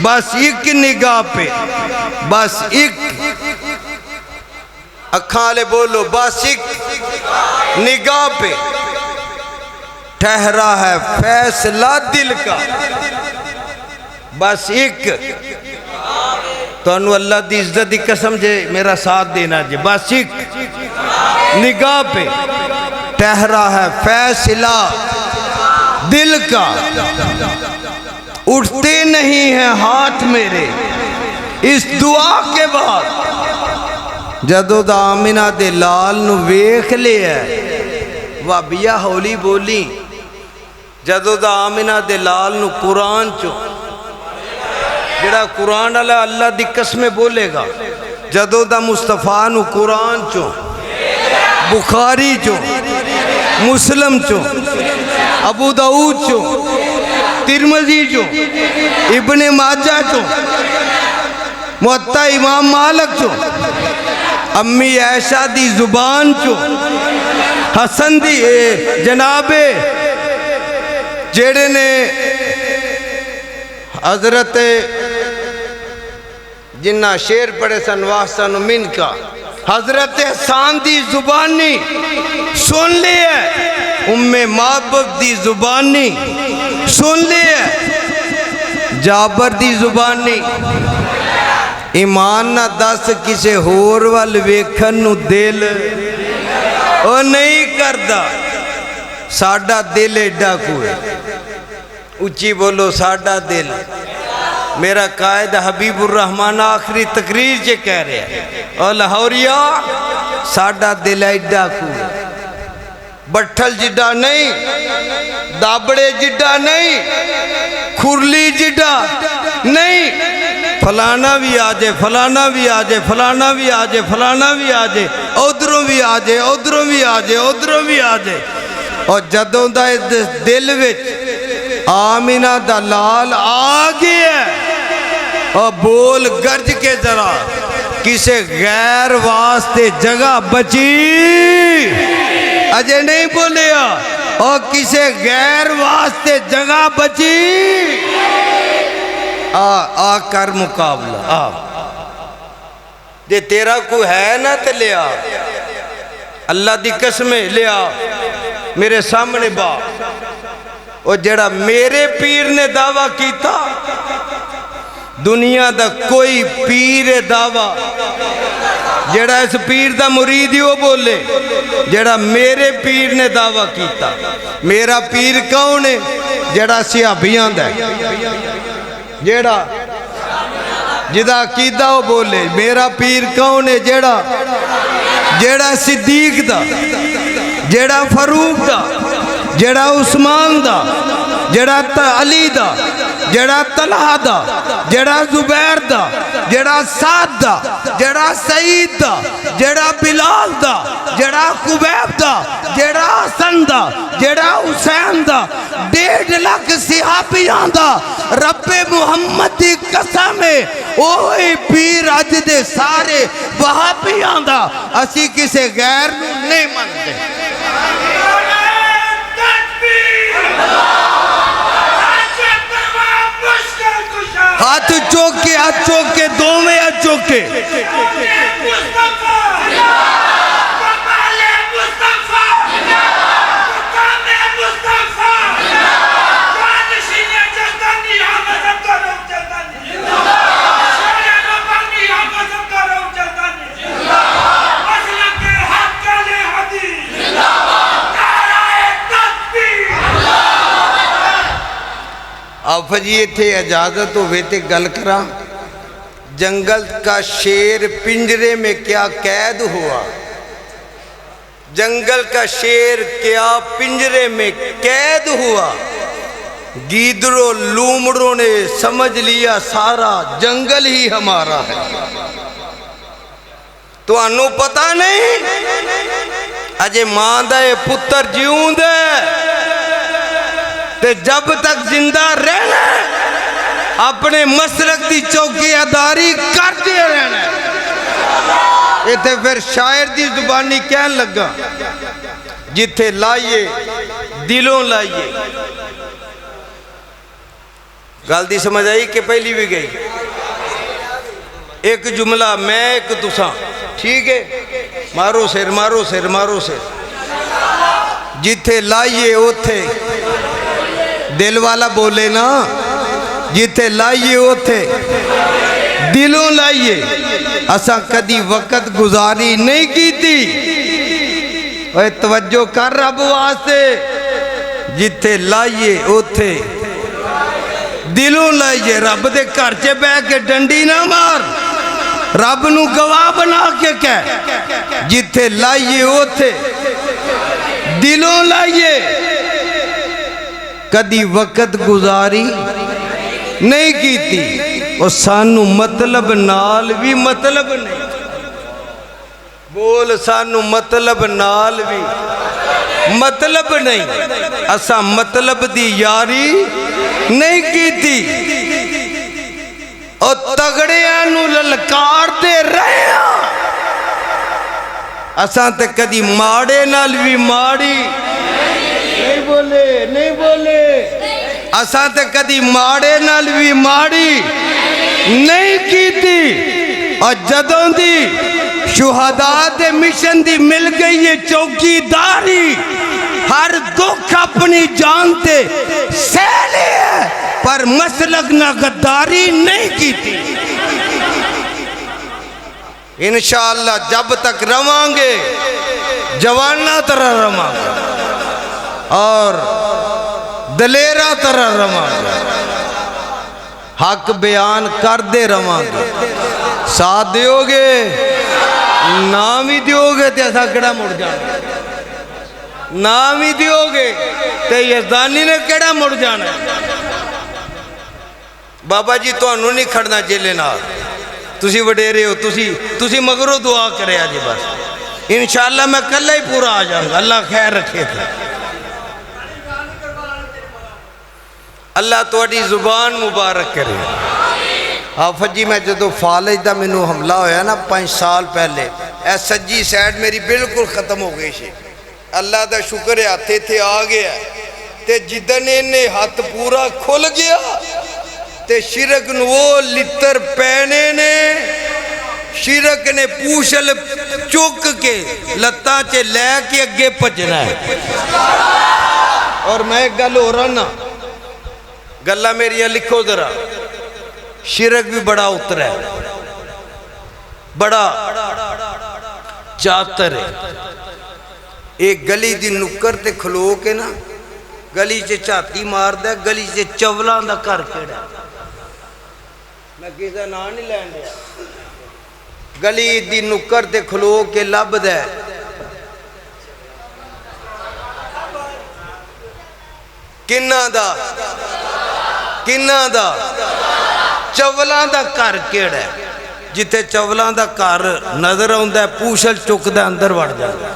بس ایک نگاہ پہ بس ایک اکھالے بولو بس ایک نگاہ پہ ٹھہرا ہے فیصلہ دل کا بس ایک تو انہوں اللہ دی عزت دی قسم جے میرا ساتھ دینا جے بس ایک نگاہ پہ ٹھہرا ہے فیصلہ دل کا اٹھتے نہیں ہیں ہاتھ میرے اس دعا کے بعد جدوں دا آمنہ دے لال نو ویکھ لیا وابیا ہولی بولی جدوں دا آمنہ دے لال نو قرآن چو جڑا قرآن اللہ دی قسمیں بولے گا جدوں دا مصطفیٰ نو قرآن چو بخاری چو مسلم چو ابو داؤد چو ترمذی چو ابن ماجہ چو موطا امام مالک چو امی عائشہ دی زبان چو حسن دی جناب جیڑے نے حضرت جنہ شیر پڑے سن واسطہ من کا حضرت حسان دی زبانی سن لیا ام محبب دی زبانی سن لیا جابر دی زبانی ایمان نہ دس کسے ہور وال ویکھن نو دل او نہیں کردا ساڈا دل ایڈا کوئے اچھی بولو ساڈا دل میرا قائد حبیب الرحمن آخری تقریر چے کہہ رہے ہیں اور لاہوریا ساڈا دل ایڈا کوئے بٹھل جڈا نہیں دابڑے جڈا نہیں کھرلی جڈا نہیں فلانا بھی آجے فلانا بھی آجے فلانا بھی آجے فلانا بھی آجے ادھروں بھی آجے ادھروں بھی آجے ادھروں بھی آجے اور جدوں دا دل وچ آمینہ دا لال آگیا اور بول گرج کے ذرا کسے غیر واسطے جگہ بچی اجے نہیں بولیا اور کسے غیر واسطے جگہ بچی آ کر مقابلہ آ دے تیرا کوئی ہے نا تے لیا اللہ دی قسمیں لیا میرے سامنے با اور جڑا میرے پیر نے دعویٰ کیتا دنیا دا کوئی پیر دعویٰ جڑا اس پیر دا مریدیو بولے جڑا میرے پیر نے دعویٰ کیتا میرا پیر کون ہے جڑا صحابیاں دا جڑا جدا عقیدہ وہ بولے میرا پیر کون ہے جڑا صدیق دا جڑا فاروق دا جڑا عثمان دا جڑا علی دا جڑا طلحہ دا جڑا زبیر دا جڑا سعد دا جڑا سعید دا جڑا بلال دا جڑا خبیب دا جڑا حسن دا جڑا حسین دا 1.5 لاکھ صحابیاں دا رب محمد دی قسم ہے اوہی پیر اج دے سارے وہابیاں دا اسی کسے غیر نو نہیں مانتے ہاتھ چوکے دو میں ہاتھ چوکے آپ جی تھے اجازت ہوئے تھے گل کرا جنگل کا شیر پنجرے میں کیا قید ہوا جنگل کا شیر کیا پنجرے میں قید ہوا گیدڑوں لومڑوں نے سمجھ لیا سارا جنگل ہی ہمارا ہے تو انو پتہ نہیں اجے ماں دے پتر جیوں دے تے جب تک زندہ رہنا اپنے مسلک دی چوکی اداری کرتے رہنا یہ تے پھر شاعر دی زبانی کہن لگا جتھے لائیے دلوں لائیے گل دی سمجھ آئی کہ پہلی بھی گئی ایک جملہ میں ایک تساں ٹھیک ہے مارو سر مارو سر مارو سر جتھے لائیے اوتھے دل والا بولے نا جتھے لائیے اوتھے دلوں لائیے اساں کدی وقت گزاری نہیں کی تھی اے توجہ کر رب واسطے جتھے لائیے اوتھے دلوں لائیے رب دے گھر چے بہ کے ڈنڈی نہ مار رب نو گواہ بنا کے کہہ جتھے لائیے اوتھے دلوں لائیے کدی وقت گزاری نہیں کیتی اور سانو مطلب نال بھی مطلب نہیں بول سانو مطلب نال بھی مطلب نہیں اسا مطلب دی یاری نہیں کیتی اور تگڑیاں للکار دے رہے ہیں اساں تے کدی ماڑے نال بھی ماڑی نہیں بولے اساں تے کدی ماڑے نال بھی ماڑی نہیں کیتی اور جدوں دی شہداء دے مشن دی مل گئی یہ چوکی داری ہر دکھ اپنی جان تے سہ لیا پر مسلک نہ غداری نہیں کی تھی انشاءاللہ جب تک رواں گے جوانہ طرح رواں گے اور دلیرہ طرح رواں گے حق بیان کر دے رواں گے ساتھ دیو گے نام ہی دیو گے تے ایسا کڑا مڑ جانا نام ہی دیو گے تے یزدانی نے کڑا مڑ جانا بابا جی تو انہوں نہیں کھڑنا جیلے نہ تسی وڈیرے ہو تسی مگرو دعا کرے آجی بس انشاءاللہ میں کل ہی پورا آ جاؤں گا اللہ خیر رکھے تھے اللہ توڑی زبان مبارک کرے حافظ جی میں جدو فالج دا منو حملہ ہویا نا 5 سال پہلے اے سجی سیڈ میری بالکل ختم ہو گئی شے اللہ دا شکر ہے ہاتھے تھے آ گیا تے جدن انہیں ہاتھ پورا کھل گیا تے شرک نو لتر پینے نے شرک نے پوشل چک کے لتاں چے لے کے اگے پجنا ہے اور میں ایک گل ہو رہا نا گلہ میری یہ لکھو ذرا شرک بھی بڑا اتر ہے بڑا چاتر ہے ایک گلی دی نکر تے کھلو کے نا گلی چے چاتی مار دے گلی چے چولان دا کر کیڑا میں کسا نا نہیں لین دیا گلی دی نکر تے کھلو کے لب دے کنہ دا چولان دا کر کیڑا ہے جتے چولان دا کر نظر ہوندہ ہے پوشل چک دے اندر وڑ جاتا ہے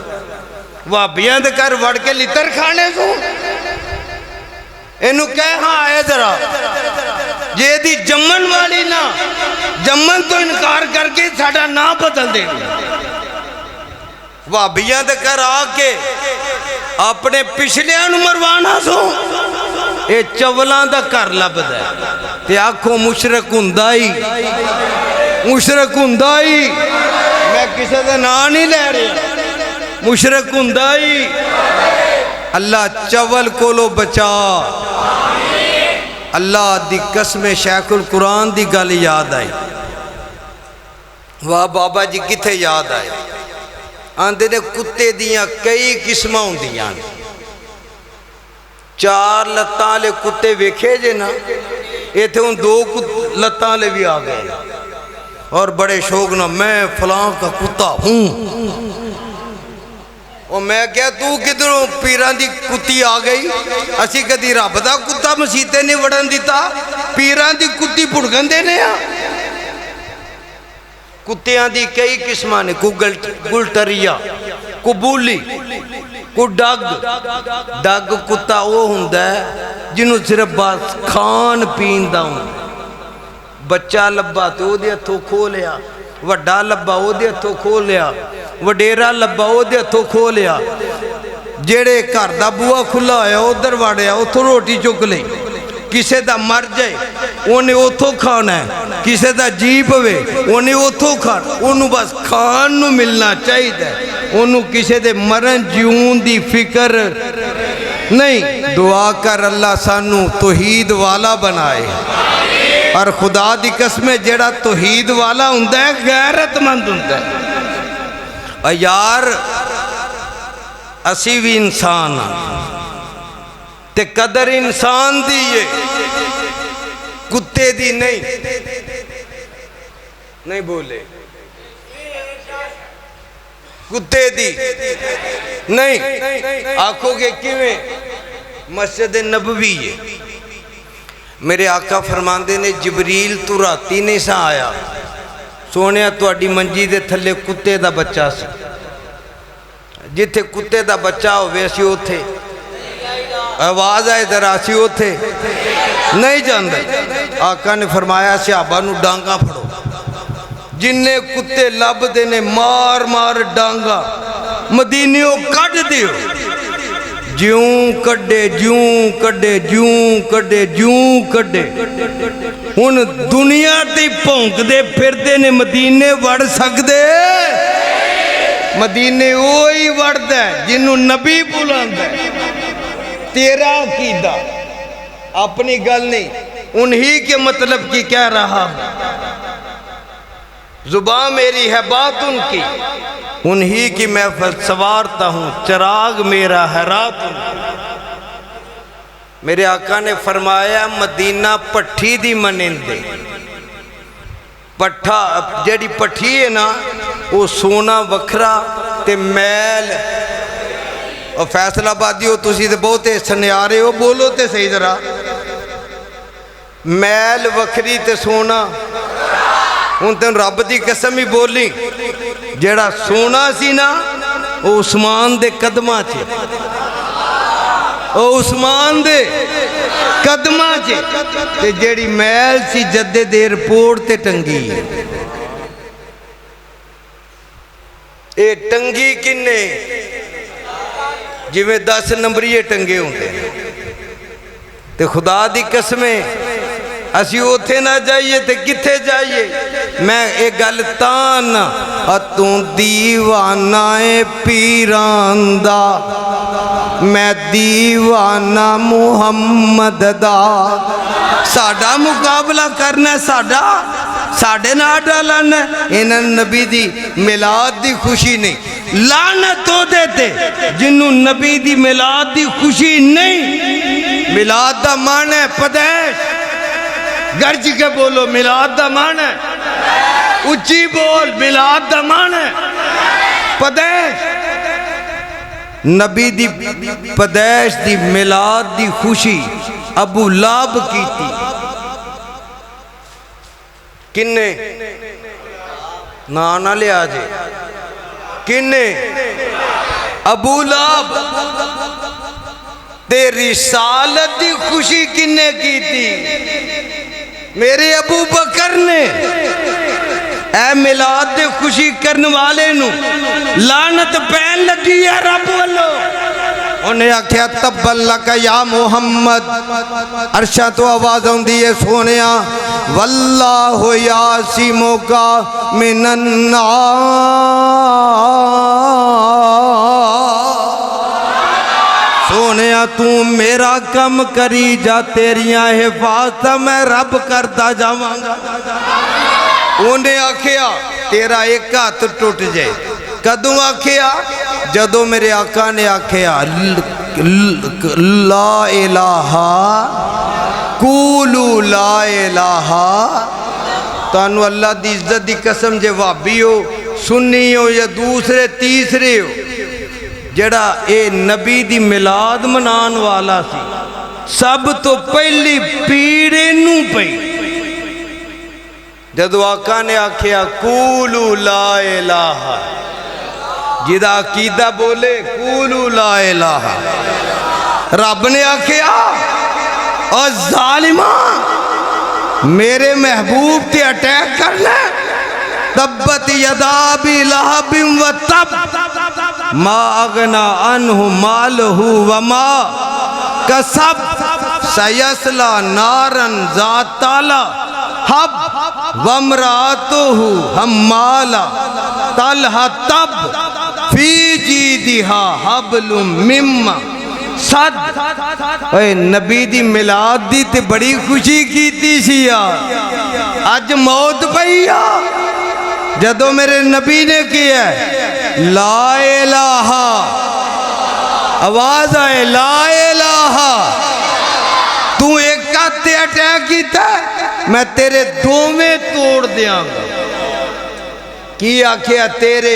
وابیاں دے کر وڑ کے لتر کھانے سو انہوں کہے ہاں آئے ذرا یہ دی جمن والی نا جمن تو انکار کر کے ساڑھا نا بدل دے وابیاں دے کر آکے اپنے پچھلے مروانہ سو اے چولان دا کر لب دے تے آنکھوں مشرک ہندائی میں کسے دے نا نہیں لے رہے مشرک ہندائی اللہ چول کو لو بچا اللہ دی قسم شیخ القرآن دی گل یاد آئی واہ بابا جی کتھے یاد آئے آندھے نے کتے دیاں کئی قسمہ ہوں دیاں 4 لتاں لے کتے ویکھے جے نا یہ تھے ان 2 لتاں لے بھی آگئے اور بڑے شوق نا میں فلان کا کتا ہوں اور میں کہا تو کدھروں پیران دی کتی آگئی اسی کدی رب دا کتا مسیطے نہیں وڑن دیتا پیران دی کتی پڑگن دینے کتیاں دی کئی قسمہ نے کو گلٹریا کو بولی کو ڈگ کتا وہ ہوندہ ہے جنہوں صرف بات کھان پیندہ ہوں بچہ لبا تو وہ دیا تو کھو لیا وڈا لبا وہ دیا تو کھو لیا وڈیرہ لبا وہ دیا تو کھو لیا جیڑے کار دا بوا کھلا ہویا ادھر واڑیا اتھو روٹی چک لئی کسے دا مر جائے انہیں اتھو کھانا ہے کسے دا جیب ہوئے انہیں اتھو کھانا انہوں بس کھان نو ملنا چاہیے دے انہوں کسے دے مرن جیون دی فکر نہیں دعا کر اللہ سانو توحید والا بنائے اور خدا دی قسمیں جیڑا توحید والا ہوندہ ہے غیرت مند ہوندہ ہے اور یار اسی بھی انسان تے قدر انسان دیئے کتے دی نہیں بولے کتے دی نہیں آکھو گے کیویں مسجد نبوی ہے میرے آقا فرماندے نے جبریل تو راتی نہیں سا آیا سونے تہاڈی منجی دے تھلے کتے دا بچہ سی جتھے کتے دا بچہ ہوئے اسی اوتھے آواز آئے ذرا اسی اوتھے نہیں جاندے آقا نے فرمایا صحابہ نو ڈانگا پھڑو جننے کتے لب دینے مار مار ڈانگا مدینیوں کٹ دیو جیوں کڈے جیوں کڈے جیوں کڈے جیوں کڈے ان دنیا تے پھونک دے پھر دے نے مدینے وڑ سکدے مدینے وہی وڑد ہے جنہوں نبی بلاند ہے تیرا عقیدہ اپنی گل نہیں انہی کے مطلب کی کہہ رہا زبان میری ہے بات ان کی انہی کی محفل سوارتا ہوں چراغ میرا ہے رات میرے آقا نے فرمایا مدینہ پٹھی دی منندے پٹھا جیڑی پٹھی ہے نا وہ سونا وکھرا تے میل اور فیصل آبادی ہو تسی تے بہت سنیارے ہو بولو تے صحیح ذرا میل وکھری تے سونا ان تین رب دی قسم ہی بولی جیڑا سونا سی نا وہ عثمان دے قدمہ چھے وہ عثمان دے قدمہ چھے تے جیڑی میل سی جدے دیر پوڑ تے ٹنگی اے ٹنگی کنے جی میں 10 نمبریے ٹنگے ہوندے تے خدا دی قسمیں اسی اوتھے نہ جائیے تے کتھے جائیے میں ایک گل تان اتوں دیوانہ پیران دا میں دیوانہ محمد دا ساڑھا مقابلہ کرنا ساڑھے نہ ڈالنا انہاں نبی دی میلاد دی خوشی نہیں لعنت ہو دیتے جنہوں نبی دی میلاد دی خوشی نہیں میلاد دا معنی ہے پدیش گرج کے بولو میلاد دا معنی ہے اچھی بول میلاد دا معنی ہے پدیش نبی دی پدیش دی میلاد دی خوشی ابو لاب کی تھی کنے نانا لے آجے کنے ابو لاب تیری رسالت دی خوشی کنے کی تھی میرے ابو بکر نے اے میلاد دے خوشی کرنے والے نو لعنت پہن لگی ہے رب والو انہیں آکھیا تبلک یا محمد عرشہ تو آواز ہوندی ہے سونیا واللہ یاسمک من الناس سونیا تو میرا کم کری جا تیریاں حفاظت میں رب کرتا جاواں گا انہیں آکھیا تیرا ایک ہاتھ ٹوٹ جائے کدوں آکھیا جدو میرے آقا نے آکھیا لا الہ قولو لا الہ تانو اللہ دی عزت دی قسم جے وابی ہو سنی ہو یا دوسرے تیسرے ہو جڑا اے نبی دی میلاد منان والا سی سب تو پہلی پیڑے نو پئی جدو آقا نے آکھیا قولو لا الہ جدا عقیدہ بولے قولو لا الہ رب نے آکھیا اور ظالمان میرے محبوب تے اٹیک کرنا تبت یدا بی لہب و تب ما اغنا عنہ مالہ وما کسب سیسلا نارن ذات حب وامراتہ حمالہ طلحہ تب فی جیدہا حبل مما صد اے نبی دی میلاد دی تے بڑی خوشی کیتی سیا آج موت پہیا جدو میرے نبی نے کیا ہے لا الہ آواز آئے لا الہ تو ایک کاتے اٹیک کیتا ہے میں تیرے دو میں توڑ دیاں گا کی آکھیا تیرے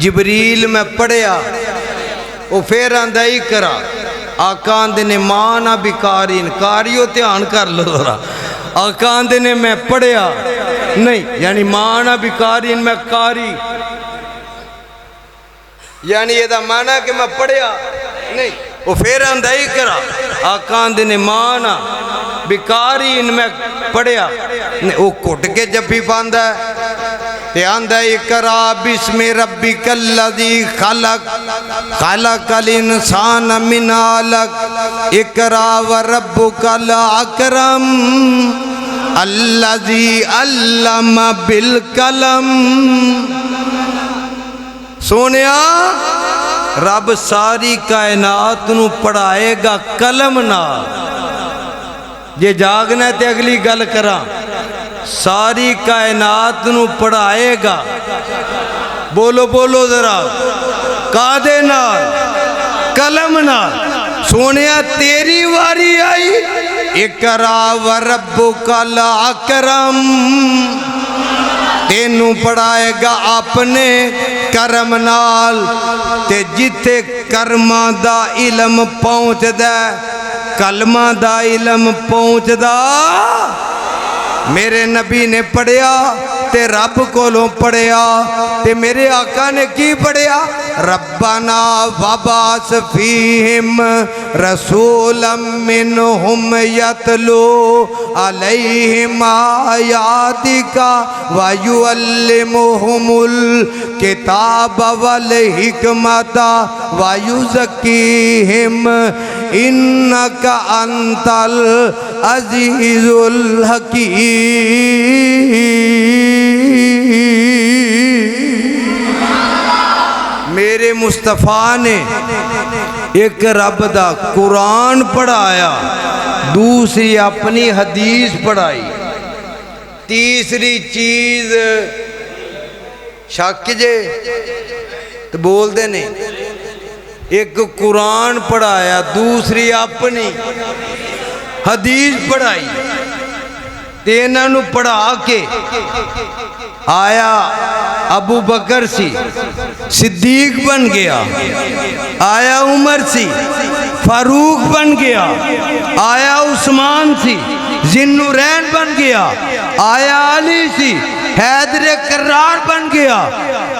جبریل میں پڑھیا وہ پھر آندا ہی کرا آقا آندے نے ماں نہ بیکارین کاریو دھیان کر لو ذرا آقا آندے نے میں پڑھیا نہیں یعنی ماں نہ بیکارین میں کاری یعنی یہ دا معنی کہ میں پڑھیا نہیں وہ پھر آندہ ہی کرا آقا آندے نے ماں نہ بیکارین میں پڑھیا وہ کٹ کے جب بھی باندھا ہے تے آندہ اقرا بسم ربک الذی خلق خلق الانسان من علق اقرا وربک الاکرم الذی علم بالقلم سونیا رب ساری کائنات نو پڑھائے گا قلم نال جے جاگنا ہے تے اگلی گل کرا ساری کائنات نو پڑھائے گا بولو بولو ذرا قادے نال قلم نال سونیا تیری واری آئی اقرا وربک الاکرم تینوں پڑھائے گا اپنے کرم نال تے جتے کرمہ دا علم پہنچ دا کلمہ دا علم پہنچ دا میرے نبی نے پڑھیا تے رب کولوں پڑھیا تے میرے آقا نے کی پڑھیا ربنا وبعث فیہم رسولا منہم یتلو علیہم آیاتک ویعلمہم الکتاب والحکمت ویزکیہم انک انت العزیز الحکیم میرے مصطفیٰ نے ایک رب دا قرآن پڑھایا دوسری اپنی حدیث پڑھائی تیسری چیز شک جے تو بول دے نہیں ایک قرآن پڑھایا دوسری اپنی حدیث پڑھائی تینہ نو پڑھا کے آیا ابو بکر سی صدیق بن گیا آیا عمر سی فاروق بن گیا آیا عثمان سی ذوالنورین بن گیا آیا علی سی حیدر کرار بن گیا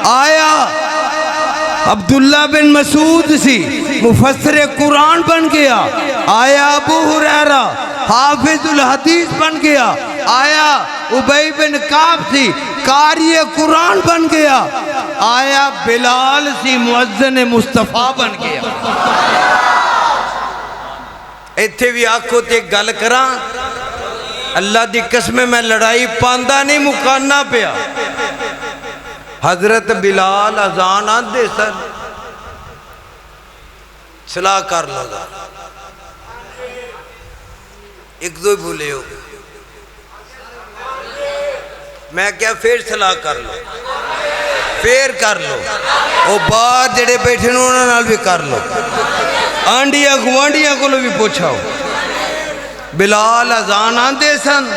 آیا عبداللہ بن مسعود سی مفسر قرآن بن گیا آیا ابو ہریرہ حافظ الحدیث بن گیا آیا ابی بن کعب سی قاری قرآن بن گیا آیا بلال سی مؤذن مصطفیٰ بن گیا ایتھے بھی آنکھوں تے گل کراں اللہ دی قسم میں لڑائی پاندہ نہیں مکانا پیا حضرت بلال اذان آندے سر صلاح کر لگا ایک دو ہی بھولے ہو میں کیا پھر صلاح کر لو پھر کر لو وہ باہر جڑے بیٹھے انہوں نال بھی کر لو آنڈیاں گوانڈیاں کو بھی پوچھاؤ بلال اذان آندے سن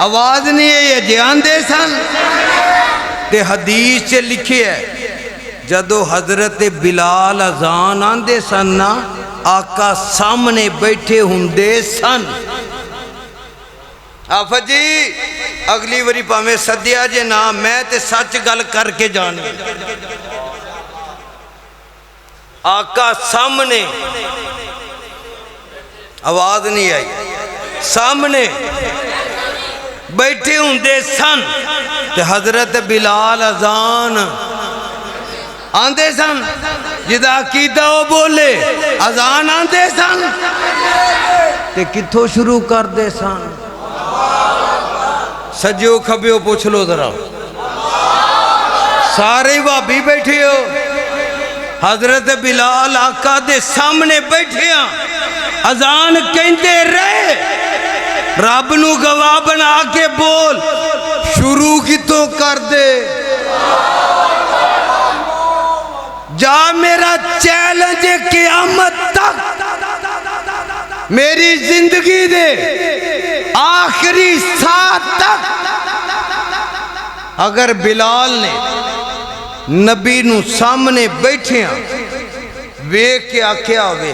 آواز نہیں ہے یہ جے آندے سن تے حدیث سے لکھے ہے جدو حضرت بلال اذان آندے سن نا آقا سامنے بیٹھے ہوندے سن آفت جی اگلی وری پاہمیں صدیہ جے نا میں تے سچ گل کر کے جانے آقا سامنے آواز نہیں آئی سامنے بیٹھے ہوندے سن تے حضرت بلال اذان آندے سن جدا عقیدہ وہ بولے اذان آندے سن تے کتھوں شروع کر دے سن سجیو کھبیو پوچھ لو ذرا سارے بھابی بیٹھے ہو حضرت بلال آقا دے سامنے بیٹھے ہیں اذان کہندے رہے رب نو گواہ بنا کے بول شروع کی تو کر دے جا میرا چیلنج قیامت تک میری زندگی دے آخری ساتھ تک اگر بلال نے نبی نو سامنے بیٹھے ہیں ویکھ کے آکھیا ہوئے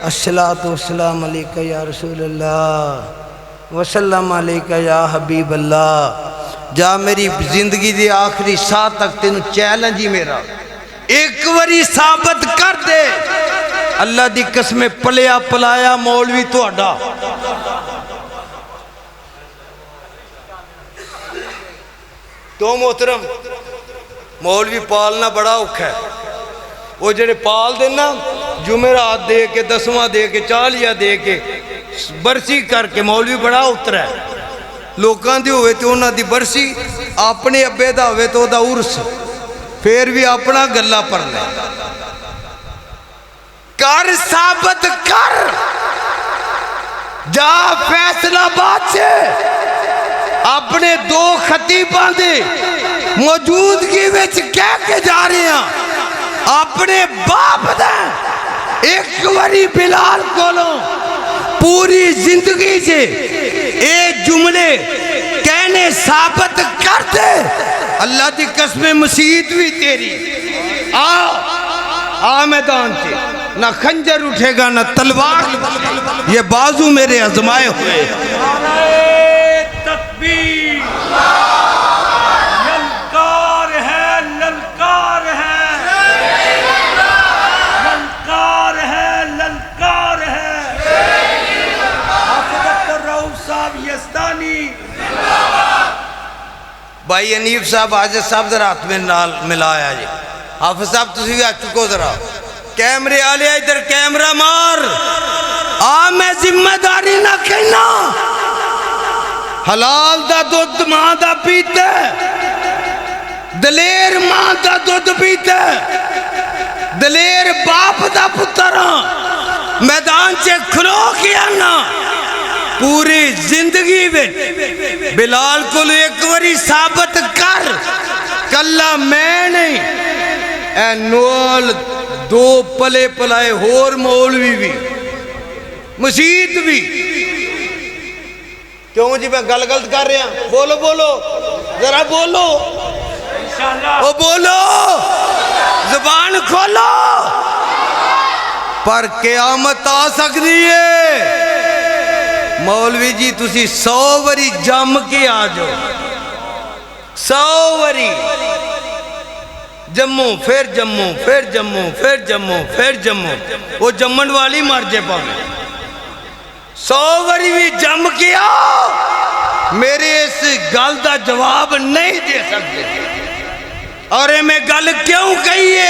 الصلاۃ والسلام علیکہ یا رسول اللہ وسلم علیکہ یا حبیب اللہ جا میری زندگی دے آخری ساہ تک تینوں چیلنج ہی میرا ایک وری ثابت کر دے اللہ دی قسم پلیا پلایا مولوی تہاڈا تو محترم مولوی پالنا بڑا اوکھا ہے وہ جڑے پال دینا جمعرات دے کے دسواں دے کے چالیہ دے کے برسی کر کے مولوی بڑا اترا ہے لوکاں دی ہوئے تو انہاں دی برسی اپنے ابے دا ہوئے تو دا عرس پھر بھی اپنا گلہ پر لے کر ثابت کر جا فیصلہ بات سے اپنے دو خطیباں دے موجودگی وچ کہہ کے جا رہے ہیں اپنے باپ دا ایک وری بلال کولوں پوری زندگی سے اے جملے کہنے ثابت کر دے اللہ دی قسم مسیحت بھی تیری آ میدان سے نہ خنجر اٹھے گا نہ تلوار یہ بازو میرے آزمائے ہوئے تکبیر للکار ہے للکار ہے للکار ہے للکار ہے حافظ الرؤوف صاحب یزدانی بھائی انیف صاحب حاجت صاحب ذرا ہاتھ میں ملایا جی حافظ صاحب تسی بھی آ چکو ذرا کیمرے آلے ادھر کیمرہ مار میں ذمہ داری نہ کہنا حلال دا دودھ ماں دا پیتا دلیر ماں دا دودھ پیتا دلیر باپ دا پتران میدان سے کھلو کیا نا پوری زندگی میں بلال کو ایک وری ثابت کر کلا میں نہیں اے نول دو پلے پلائے ہور مولوی بھی مسجد بھی کیوں جی میں گل غلط کر رہا ہوں بولو بولو ذرا بولو او بولو زبان کھولو پر قیامت آ سکتی ہے مولوی جی تسی 100 وری جم کے آ جاؤ 100 وری جموں پھر جموں پھر جموں پھر جموں پھر جموں وہ جمن والی مر جے پاؤں 100 وری بھی جم کے آؤ میرے اس گل دا جواب نہیں دے سکتے اور میں گل کیوں کہیے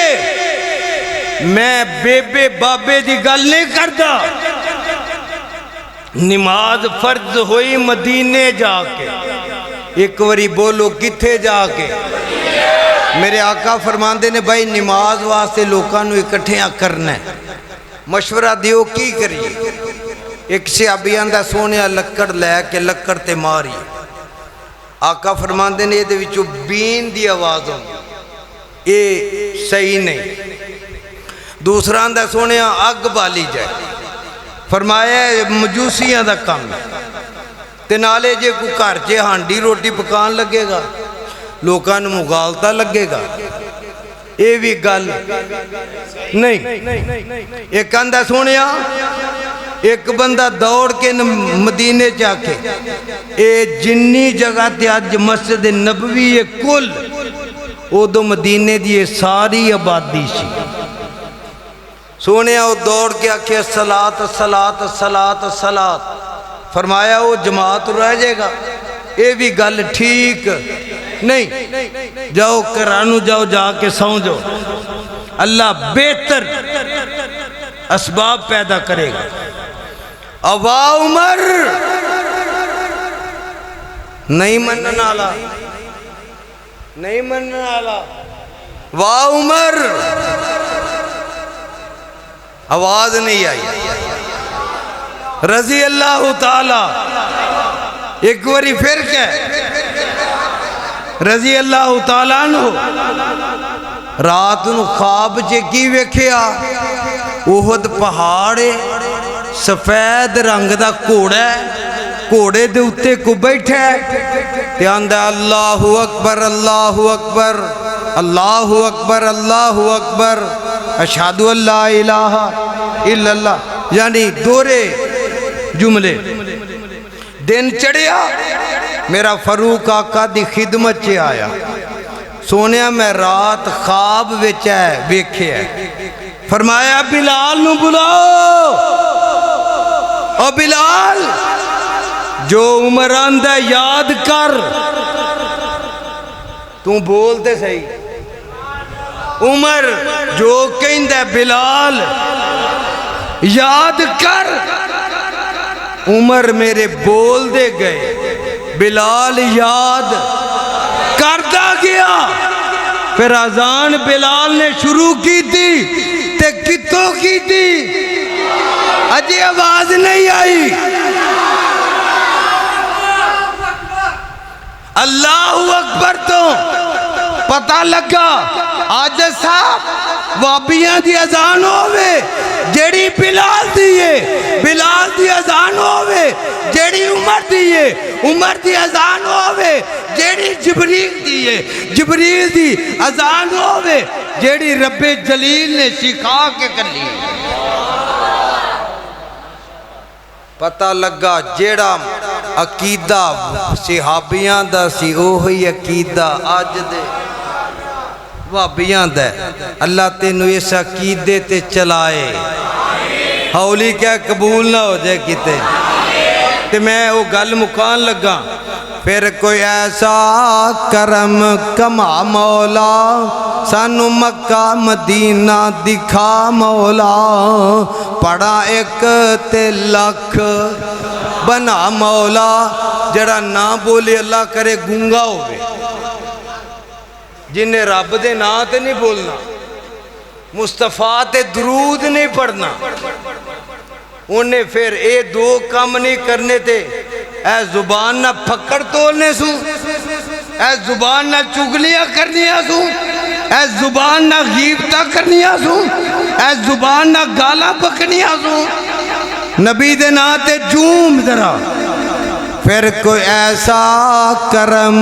میں بے بابے دی گل نہیں کرتا نماز فرض ہوئی مدینے جا کے ایک وری بولو کتھے جا کے میرے آقا فرماندے نے بھائی نماز واسطے لوکاں نو اکٹھیاں کرنا ہے مشورہ دیو کی کریے ایک صحابی آندا سونیا لکڑ لے کے لکڑ تے ماری آقا فرماندے نے یہ وچوں بین دی آواز ہوں یہ صحیح نہیں دوسرا آندا سونیا اگ بالی جائے فرمایا مجوسیاں دا کام تے نالے جے کو گھر چ ہانڈی روٹی پکان لگے گا لوکاں نوں مغالطہ لگے گا یہ بھی گل نہیں ایک آندا سونیا ایک بندہ دوڑ کے مدینے چاکے اے جنی جگہ تے آج مسجد نبوی کل او دو مدینے دی ساری آبادی سی سونیا وہ دوڑ کے آکھے الصلاۃ الصلاۃ الصلاۃ الصلاۃ فرمایا وہ جماعت رہ جائے گا یہ بھی گل ٹھیک نہیں جاؤ کرانو جاؤ جا کے سو جاؤ اللہ بہتر اسباب پیدا کرے گا اوا عمر نہیں منن والا نہیں منن والا وا عمر آواز نہیں آئی رضی اللہ تعالی ایک وری پھر کہ رضی اللہ تعالیٰ عنہ رات نو خواب چے کی ویکھیا احد پہاڑے سفید رنگ دا گھوڑا ہے گھوڑے دے اتے کو بیٹھا ہے تے آندا اللہ اکبر اللہ اکبر اشہد ان لا الہ الا اللہ، یعنی دورے جملے۔ دن چڑھیا میرا فاروق آقا دی خدمت چ آیا، سونیا میں رات خواب وچ ہے ویکھیا ہے، فرمایا بلال نو بلاؤ، او بلال جو عمر آندہ یاد کر، تو بولتے صحیح، عمر جو کہندہ بلال یاد کر، عمر میرے بول دے گئے، بلال یاد کردہ گیا۔ پھر اذان بلال نے شروع کی تھی تے کتوں کی تھی، اجے آواز نہیں آئی۔ اللہ اکبر تو پتہ لگا آج صاحب وابیاں دی اذان ہوئے جیڑی بلال دیئے، بلال دی اذان ہوئے جیڑی عمر دیئے، عمر دی اذان ہوئے جیڑی جبریل دیئے، جبریل دی اذان ہوئے جیڑی رب جلیل نے سکھا کے کر لی۔ پتہ لگا جیڑا عقیدہ صحابیاں دا سی اوہی عقیدہ آج دے وابیاں دا۔ اللہ تینوں اس عقیدے تے چلائے، ہولی کیا قبول نہ ہو جائے کتے۔ تے میں وہ گل مکان لگا، پھر کوئی ایسا کرم کما مولا، سانو مکہ مدینہ دکھا مولا، پڑا ایک تے لکھ بنا مولا، جڑا نہ بولے اللہ کرے گونگا ہوئے، جنہیں رب دے نا تے نہیں بولنا، مصطفیٰ تے درود نہیں پڑھنا، انہیں پھر اے دو کام نہیں کرنے تھے، اے زبان نہ پھکڑ تولنے سو، اے زبان نہ چگلیاں کرنیاں سو، اے زبان نہ غیبتہ کرنیاں سو، اے زبان نہ گالا پکنیاں سو، نبی دے ناتے جوم ذرا۔ پھر کوئی ایسا کرم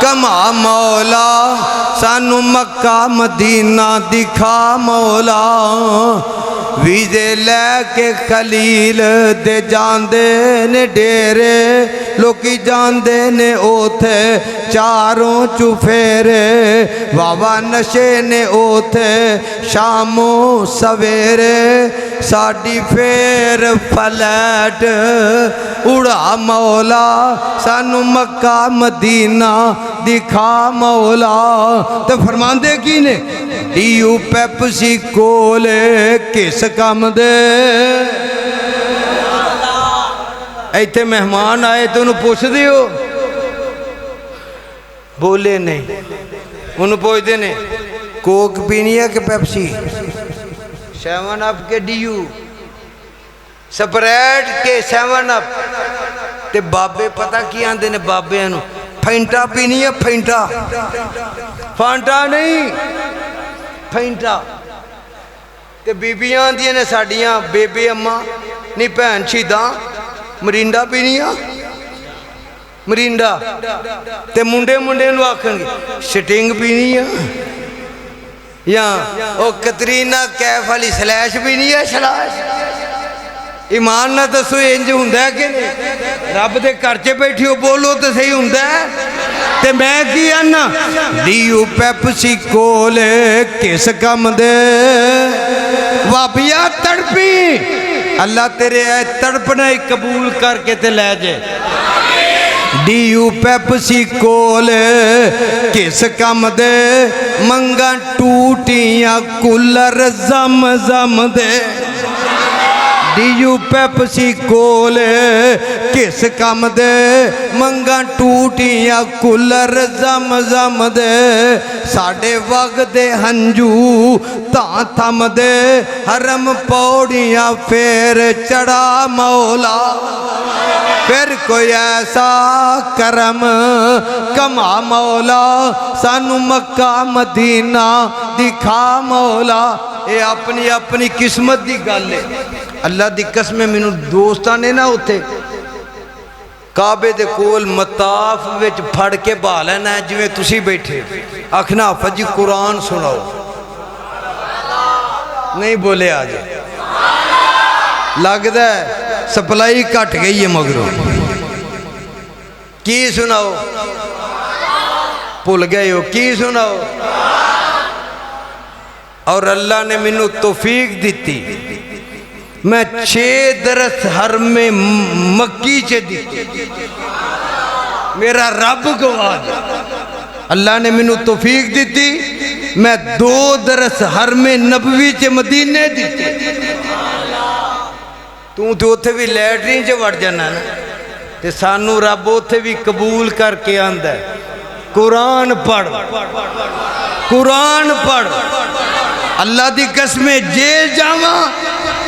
کما مولا، سانو مکہ مدینہ دکھا مولا، ویزے لے کے خلیل دے جاندے نے ڈیرے، لوکی جاندے نے اوتھے چاروں چفیرے، واوا نشے نے اوتھے شاموں سویرے، ساڑی پھر فلیٹ اڑا مولا، سانو مکہ مدینہ دکھا مولا۔ تو فرماندے کی نے ڈیو پیپسی کولے کس کام دے، ایتھے مہمان آئے تو انہوں پوچھ دیو، بولے نہیں، انہوں پوچھ دے نے کوک پینی ہے کہ پیپسی، سیون اپ کے ڈیو، سپریٹ کے سیون اپ، تے بابے پتہ کی آندے نے بابے انہوں پھینٹا پینی ہے، پھینٹا، پھانٹا نہیں پھینٹا، تے بیبیاں آندیاں نے ساڑیاں بیبے اماں نہیں پہن شیداں مرینڈا پینیاں، مرینڈا، تے منڈے منڈے نو آکھن گے شٹنگ پینیاں، یا او کترینہ کیف علی سلیش پینیاں، سلاش ایمان نہ دسو انج ہوندا ہے کہ نہیں، رب دے کرچے بیٹھیو بولو تو صحیح ہوندا ہے۔ تے میں کی آنا ڈیو پیپسی کولے کس کم دے، وابیا تڑپی، اللہ تیرے اے تڑپنا ہی قبول کر کے تے لے جائے۔ ڈیو پیپسی کولے کس کم دے، منگا ٹوٹیاں کولر زم زم دے، ڈیو پیپسی کولے کس کم دے، منگا ٹوٹیاں کولر زم زم دے، ساڑے وگ دے ہنجو تاں تھم دے، حرم پوڑیاں پھر چڑھا مولا، پھر کوئی ایسا کرم کما مولا، سانو مکہ مدینہ دکھا مولا۔ اے اپنی اپنی قسمت دی گل ہے، اللہ دی قسم میں منو دوستاں نے نہ ہوتے کعبے دے کول مطاف وچ پھڑ کے بھا لینا ہے جویں تسی بیٹھے آکھنا حافظ جی قرآن سناؤ نہیں بولے آج لگتا ہے سپلائی کٹ گئی ہے مگروں کی سناؤ بھول گئے ہو کی سناؤ اور اللہ نے منو توفیق دیتی میں 6 درس حرم مکی چے دیتی میرا رب گواہ دے اللہ نے منو توفیق دیتی میں 2 درس حرم نبوی چے مدینے دیتے تو اتھے بھی لیٹرین چے وڑ جانا نا تے سانو رب اتھے بھی قبول کر کے آندہ ہے قرآن پڑھ قرآن پڑھ اللہ دی قسمیں جیل جاواں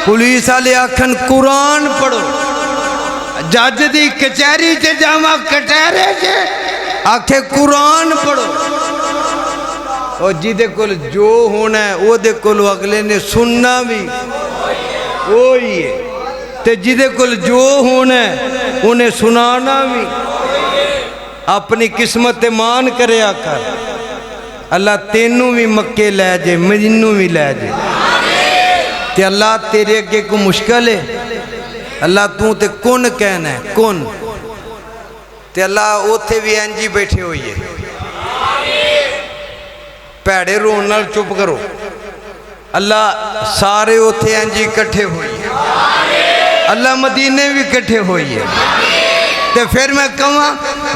پولیس والے آکھن قرآن پڑھو جج دی کچہری چے جاواں کٹہرے چے آکھے قرآن پڑھو اور جی دے کل جو ہونا ہے وہ دے کل اگلے نے سننا بھی وہی ہے تے جی دے کل جو ہونا ہے انہیں سنانا بھی اپنی قسمت مان کرے آکر اللہ تینوں بھی مکے لے جے مجنوں بھی لے جے تے اللہ تیرے اگے کو مشکل ہے اللہ تو تے کن کہنا ہے کن تے اللہ اوتھے بھی انجی بیٹھے ہوئی ہے پیڑے رونال چپ کرو اللہ سارے اوتھے انجی کٹھے ہوئی ہے اللہ مدینے بھی کٹھے ہوئی ہے تے پھر میں کہاں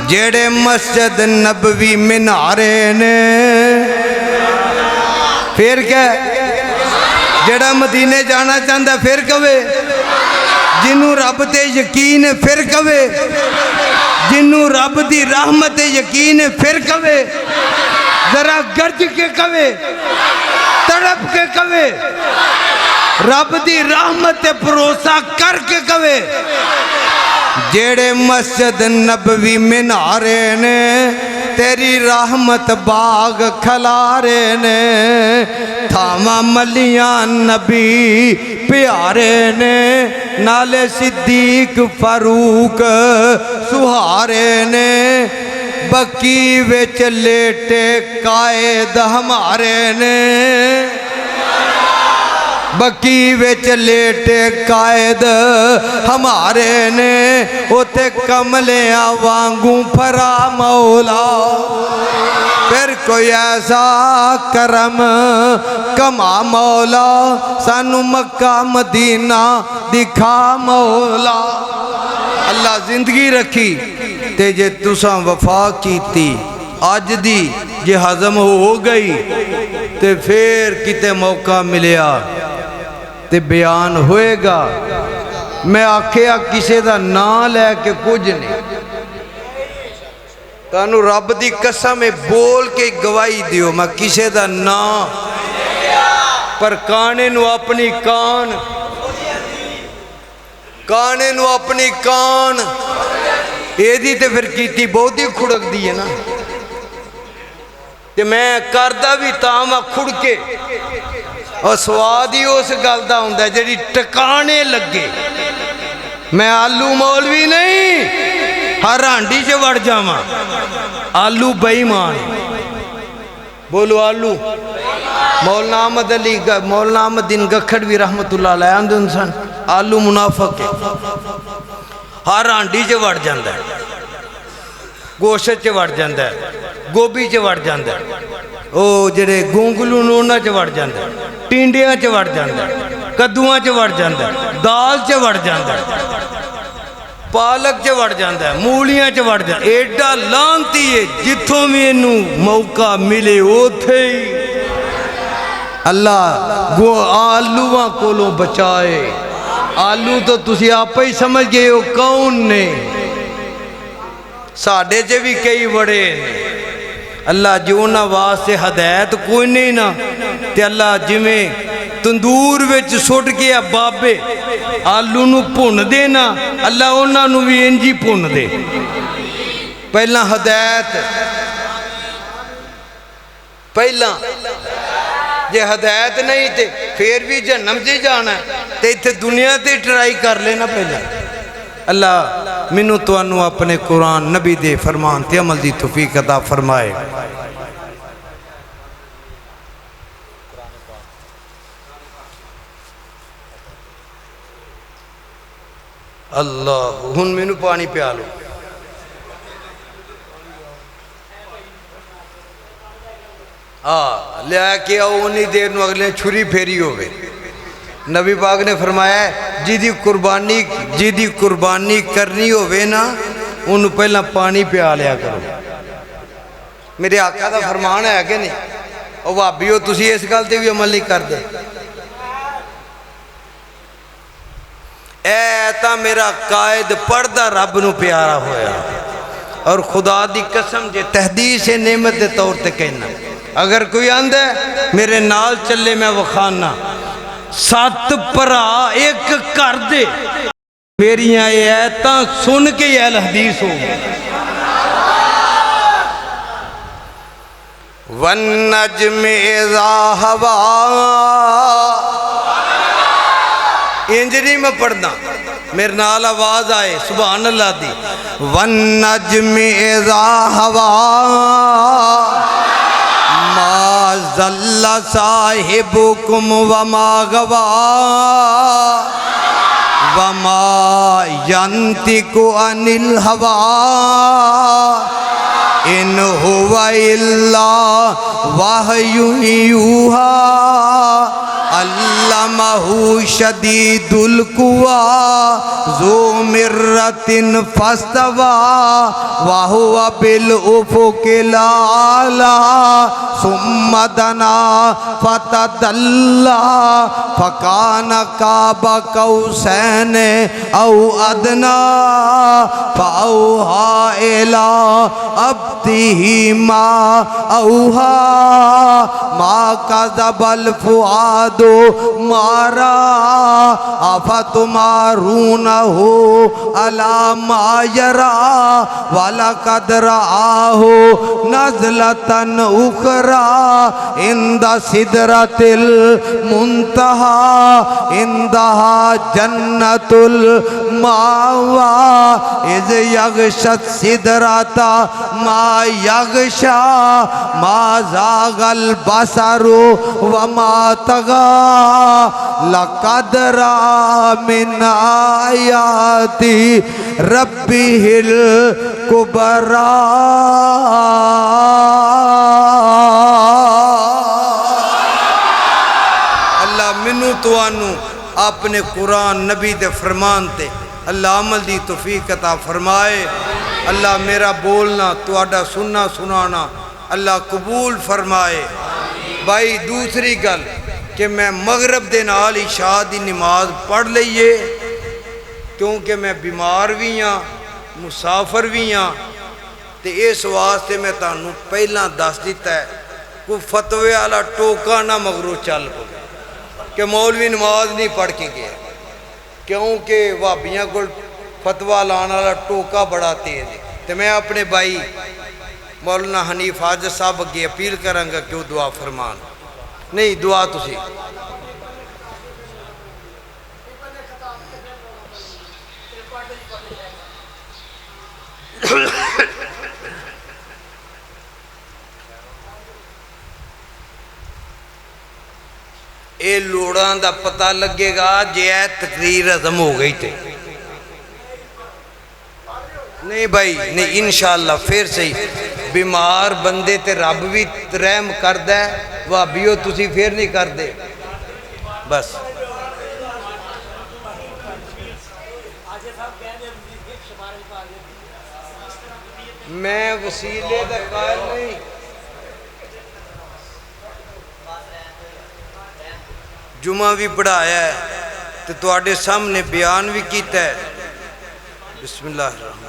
جیڑے مسجد نبوی منارے نے پھر کیا جیڑا مدینے جانا چاہتا پھر کہوے جنہوں رب تے یقین پھر کہوے جنہوں رب دی رحمت یقین پھر کہوے ذرا گرج کے کہوے تڑپ کے کہوے رب دی رحمت بھروسہ کر کے کہوے جیڑے مسجد نبوی منارے نے تیری رحمت باغ کھلارے نے تھاما ملیاں نبی پیارے نے نالے صدیق فاروق سہارے نے بکی وچ لیٹے قائد ہمارے نے بکی وچ لیٹے قائد ہمارے نے اوتے کملیاں وانگوں پھرا مولا پھر کوئی ایسا کرم کما مولا سانو مکہ مدینہ دکھا مولا اللہ زندگی رکھی تے جے تساں وفا کیتی آج دی جے ہضم ہو گئی تے پھر کتے موقع ملیا تے بیان ہوئے گا میں آکھیا کسے دا نا لے کے کچھ نہیں تانو رب دی قسم بول کے گواہی دیو میں کسے دا نا پر کانے نو اپنی کانے نو اپنی کان اے دی تے پھر کیتی بہت ہی کھڑک دی ہے نا تے میں کردہ بھی تاما کھڑ کے اور سواد ہی اس گلدہ ہوں ہے جیڑی ٹکانے لگے میں آلو مولوی نہیں ہر ہانڈی سے وڑ جاما آلو بیمان بولو آلو مولانا احمد علی مولانا احمد دین گکھڑ بھی رحمت اللہ علیہ اندھو انسان آلو منافق ہے ہر ہانڈی سے وڑ جاندہ ہے گوشت سے وڑ جاندہ ہے گوبی سے وڑ جاندہ ہے او جڑے گونگلو نونا سے وڑ جاندہ ہے ٹینڈیاں سے وڑ جاندہ ہے کدواں سے وڑ جاندہ ہے دال سے وڑ جاندہ ہے پالک سے وڑ جاندہ ہے مولیاں سے وڑ جاندہ ہے ایڈا لانتی ہے جتوں میں انہوں موقع ملے اوتھے ہی اللہ آلوواں کولوں بچائے آلو تو تسی آپ ہی سمجھ گئے ہو کون نے ساڑھے جے بھی کئی بڑے اللہ جو نہ واسطے ہدایت کوئی نہیں نا تے اللہ جمیں تندور وچ سٹ گیا بابے آلو نو پون دینا اللہ انہاں نو بھی انجی پون دے پہلا ہدایت پہلا جے ہدایت نہیں تے پھر بھی جہنم سے جانا ہے تے اتھے دنیا تے ٹرائی کر لینا پہلا اللہ منو توانو اپنے قرآن نبی دے فرمان تے عمل دی توفیق عطا فرمائے. اللہ ہن منو پانی پیا لو. لیا کہ اونی دیر نو اگلے چھری پھیری ہوئے. نبی پاک نے فرمایا ہے جی دی قربانی کرنی ہوئے نا انہوں پہلا پانی پیا لیا کرو. میرے آقا دا فرمان ہے کہ نہیں؟ او بھابیو تسی اس گل تے بھی عمل نہیں کر دے. اے تا میرا قائد پردہ رب نو پیارا ہویا اور خدا دی قسم جے تحدیث نعمت دے طور تے کہنا اگر کوئی آندہ ہے میرے نال چلے میں وخانا 7 پرا ایک کر دے میری آیتاں سن کے یہ اہل حدیث ہو. وَالنَّجْمِ اِذَا هَوَا انجری میں پڑھنا میرے نال آواز آئے سبحان اللہ دی. وَالنَّجْمِ اِذَا هَوَا ما ذل صاحبكم وما غوا وما ينطق عن الهوى إن هو إلا وحي يوحى علمه شديد القوى ذو مرة فاستوى وهو بالأفق الأعلى ثم دنا فتدلى فكان قاب قوسين أو أدنى فأوحى إلى عبده ما أوحى ما كذب الفؤاد ما رأى أفتمارونه على ما يرى ولقد رآه نزلة أخرى عند سدرة المنتهى عندها جنة المأوى إذ يغشى السدرة ما يغشى ما زاغ البصر وما طغى لقد رأى من آيات ربه الكبرى. اللہ منو توانو اپنے قرآن نبی دے فرمان تے اللہ عمل دی توفیق عطا فرمائے. اللہ میرا بولنا تواڈا سننا سنانا اللہ قبول فرمائے. بھائی دوسری گل کہ میں مغرب دے نال عشاء دی نماز پڑھ لئیے کیونکہ میں بیمار بھی ہاں مسافر بھی ہاں تے اس واسطے میں تانوں پہلا دس دیتا ہے کوئی فتوے والا ٹوکا نہ مغرو چل پو کہ مولوی نماز نہیں پڑھ کے گیا کیونکہ وہابیاں کو فتوہ لانا والا ٹوکا بڑا تیز ہے. تے میں اپنے بھائی مولانا حنیف حاجت صاحب اگے اپیل کروں گا کہ وہ دعا فرمان نہیں دعا تسی اے لوڑاں دا پتہ لگے گا جے تقریر عظم ہو گئی تھے نہیں بھائی نہیں انشاءاللہ پھر صحیح بیمار بندے تے رب بھی رحم کردہ ہے وہابیو تسی پھر نہیں کر دے بس میں وسیلے دا قائل نہیں جمعہ بھی پڑھایا ہے تو آڈے سامنے بیان بھی کیتا ہے. بسم اللہ الرحمن الرحیم.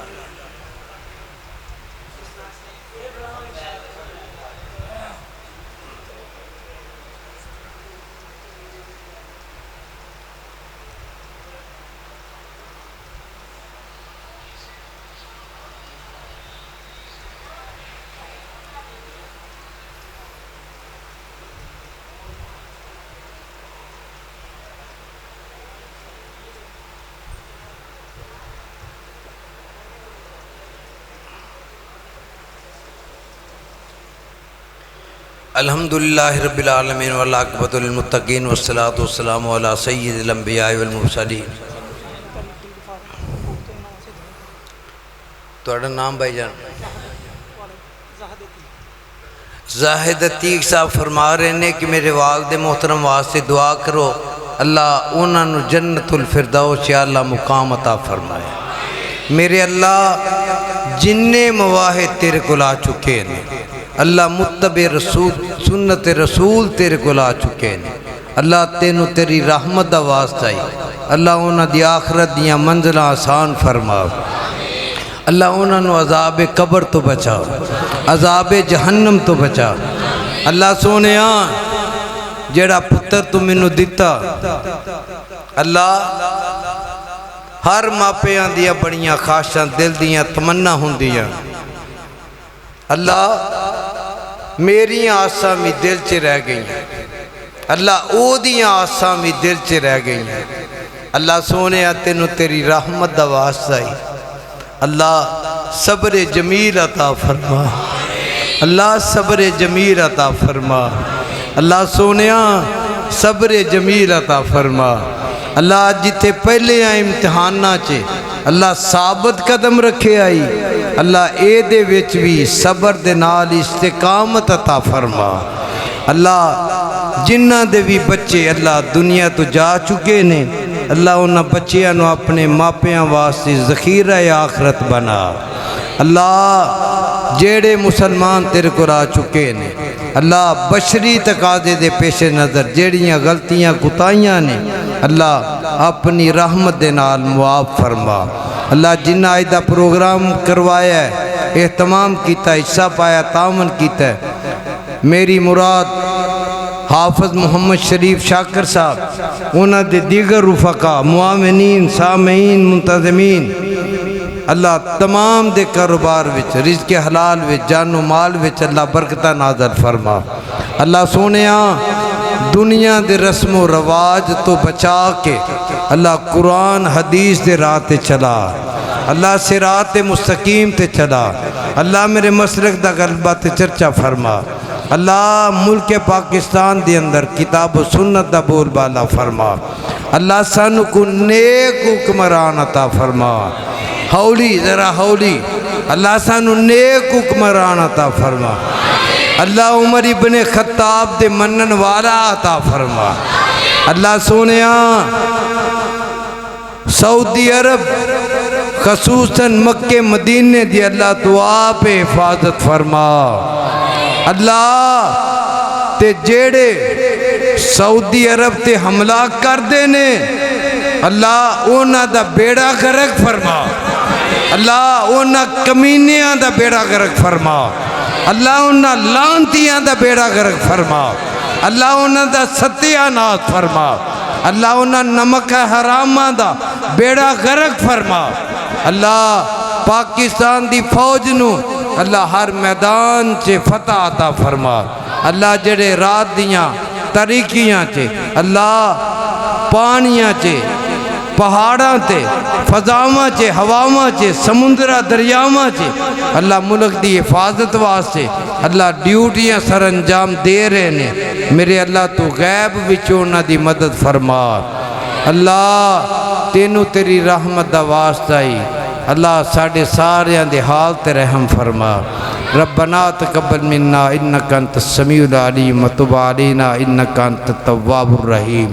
الحمدللہ رب العالمین والعاقبۃ للمتقین والصلاۃ والسلام علی سید الانبیاء والمرسلین۔ تھوڑا نام بھائی جان؟ زاہد عتیق صاحب فرما رہے ہیں کہ میرے والد محترم واسطے دعا کرو اللہ انہاں نو جنت الفردوس یا اللہ مقام عطا فرمائے۔ میرے اللہ جننے مواہد تیرے کو لا چکے ہیں اللہ متبع رسول سنت رسول تیرے کو لا چکے ہیں اللہ تینوں تیری رحمت دا واسطہ ہی اللہ انہاں دی آخرت دیاں منزلہ آسان فرما، اللہ انہاں نو عذاب قبر تو بچا، عذاب جہنم تو بچا۔ اللہ سونیا جیڑا پتر تو مینوں دتا اللہ ہر ماپیاں دیا بڑیاں خواہشاں دل دیاں تمنا ہوندیاں اللہ میری آساں بھی دل چ رہ گئی اللہ او دیاں آساں بھی دل چ رہ گئی اللہ سونیا تینوں تیری رحمت دا واسطہ ہی اللہ صبر جمیل عطا فرما، اللہ صبر جمیل عطا فرما، اللہ سونیا صبر جمیل عطا فرما۔ اللہ جتے پہلے امتحانہ چے اللہ ثابت قدم رکھے آئی اللہ اے دے وچ بھی صبر دے نال استقامت عطا فرما۔ اللہ جنہ دے بھی بچے اللہ دنیا تو جا چکے نے اللہ انہاں بچیاں نو اپنے ماپیاں واسطے ذخیرہ آخرت بنا۔ اللہ جیڑے مسلمان تیرے کو را چکے نے اللہ بشری تقاضے دے پیش نظر جیڑیاں غلطیاں کتائیاں نے اللہ اپنی رحمت دے نال معاف فرما۔ اللہ جنہ آئیدہ پروگرام کروایا ہے اہتمام کیتا ہے حصہ پایا تعاون کیتا ہے میری مراد حافظ محمد شریف شاکر صاحب انہاں دے دیگر رفقا معاونین سامعین منتظمین اللہ تمام دے کاروبار وچ رزق حلال وچ جان و مال وچ اللہ برکتہ نازل فرما۔ اللہ سونیا دنیا دے رسم و رواج تو بچا کے اللہ قرآن حدیث دے راہ تے چلا، اللہ صراط مستقیم تے چلا، اللہ میرے مسلک دا غلبہ تے چرچا فرما۔ اللہ ملک پاکستان دے اندر کتاب و سنت دا بول بالا فرما۔ اللہ سانو کو نیک حکمران عطا فرما، ہولی ذرا ہولی اللہ سانو نیک حکمران عطا فرما۔ اللہ عمر ابن خطاب دے منن والا عطا فرما۔ اللہ سونیا سعودی عرب خصوصاً مکہ مدینے دی اللہ دعا پہ حفاظت فرما۔ اللہ تے جیڑے سعودی عرب تے حملہ کر دینے اللہ اونا دا بیڑا غرق فرما، اللہ اونا کمینیاں دا بیڑا غرق فرما، اللہ اونا لانتیاں دا بیڑا غرق فرما، اللہ اونا دا ستیہ ناس فرما، اللہ اونا نمک حرامہ دا بیڑا غرق فرما۔ اللہ پاکستان دی فوج نو اللہ ہر میدان چے فتح عطا فرما۔ اللہ جڑے رات دیاں طریقیاں چے اللہ پانیاں چے پہاڑاں تے فضاواں چے ہواواں چے سمندرہ دریاواں چے اللہ ملک دی حفاظت واسطے اللہ ڈیوٹیاں سر انجام دے رہے نے میرے اللہ تو غیب وچونا دی مدد فرما۔ اللہ تینوں تیری رحمت دا واسطہ ہی اللہ ساڑھے ساریاں دے حال تے رحم فرما۔ ربنا تقبل منا انکا انت السمیع العلیم وتب علینا انکا انت التواب الرحیم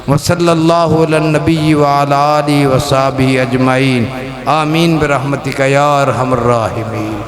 وصلی اللہ علی النبی وعلی آلہ وصحبہ اجمعین آمین برحمتک یا ارحم الراحمین۔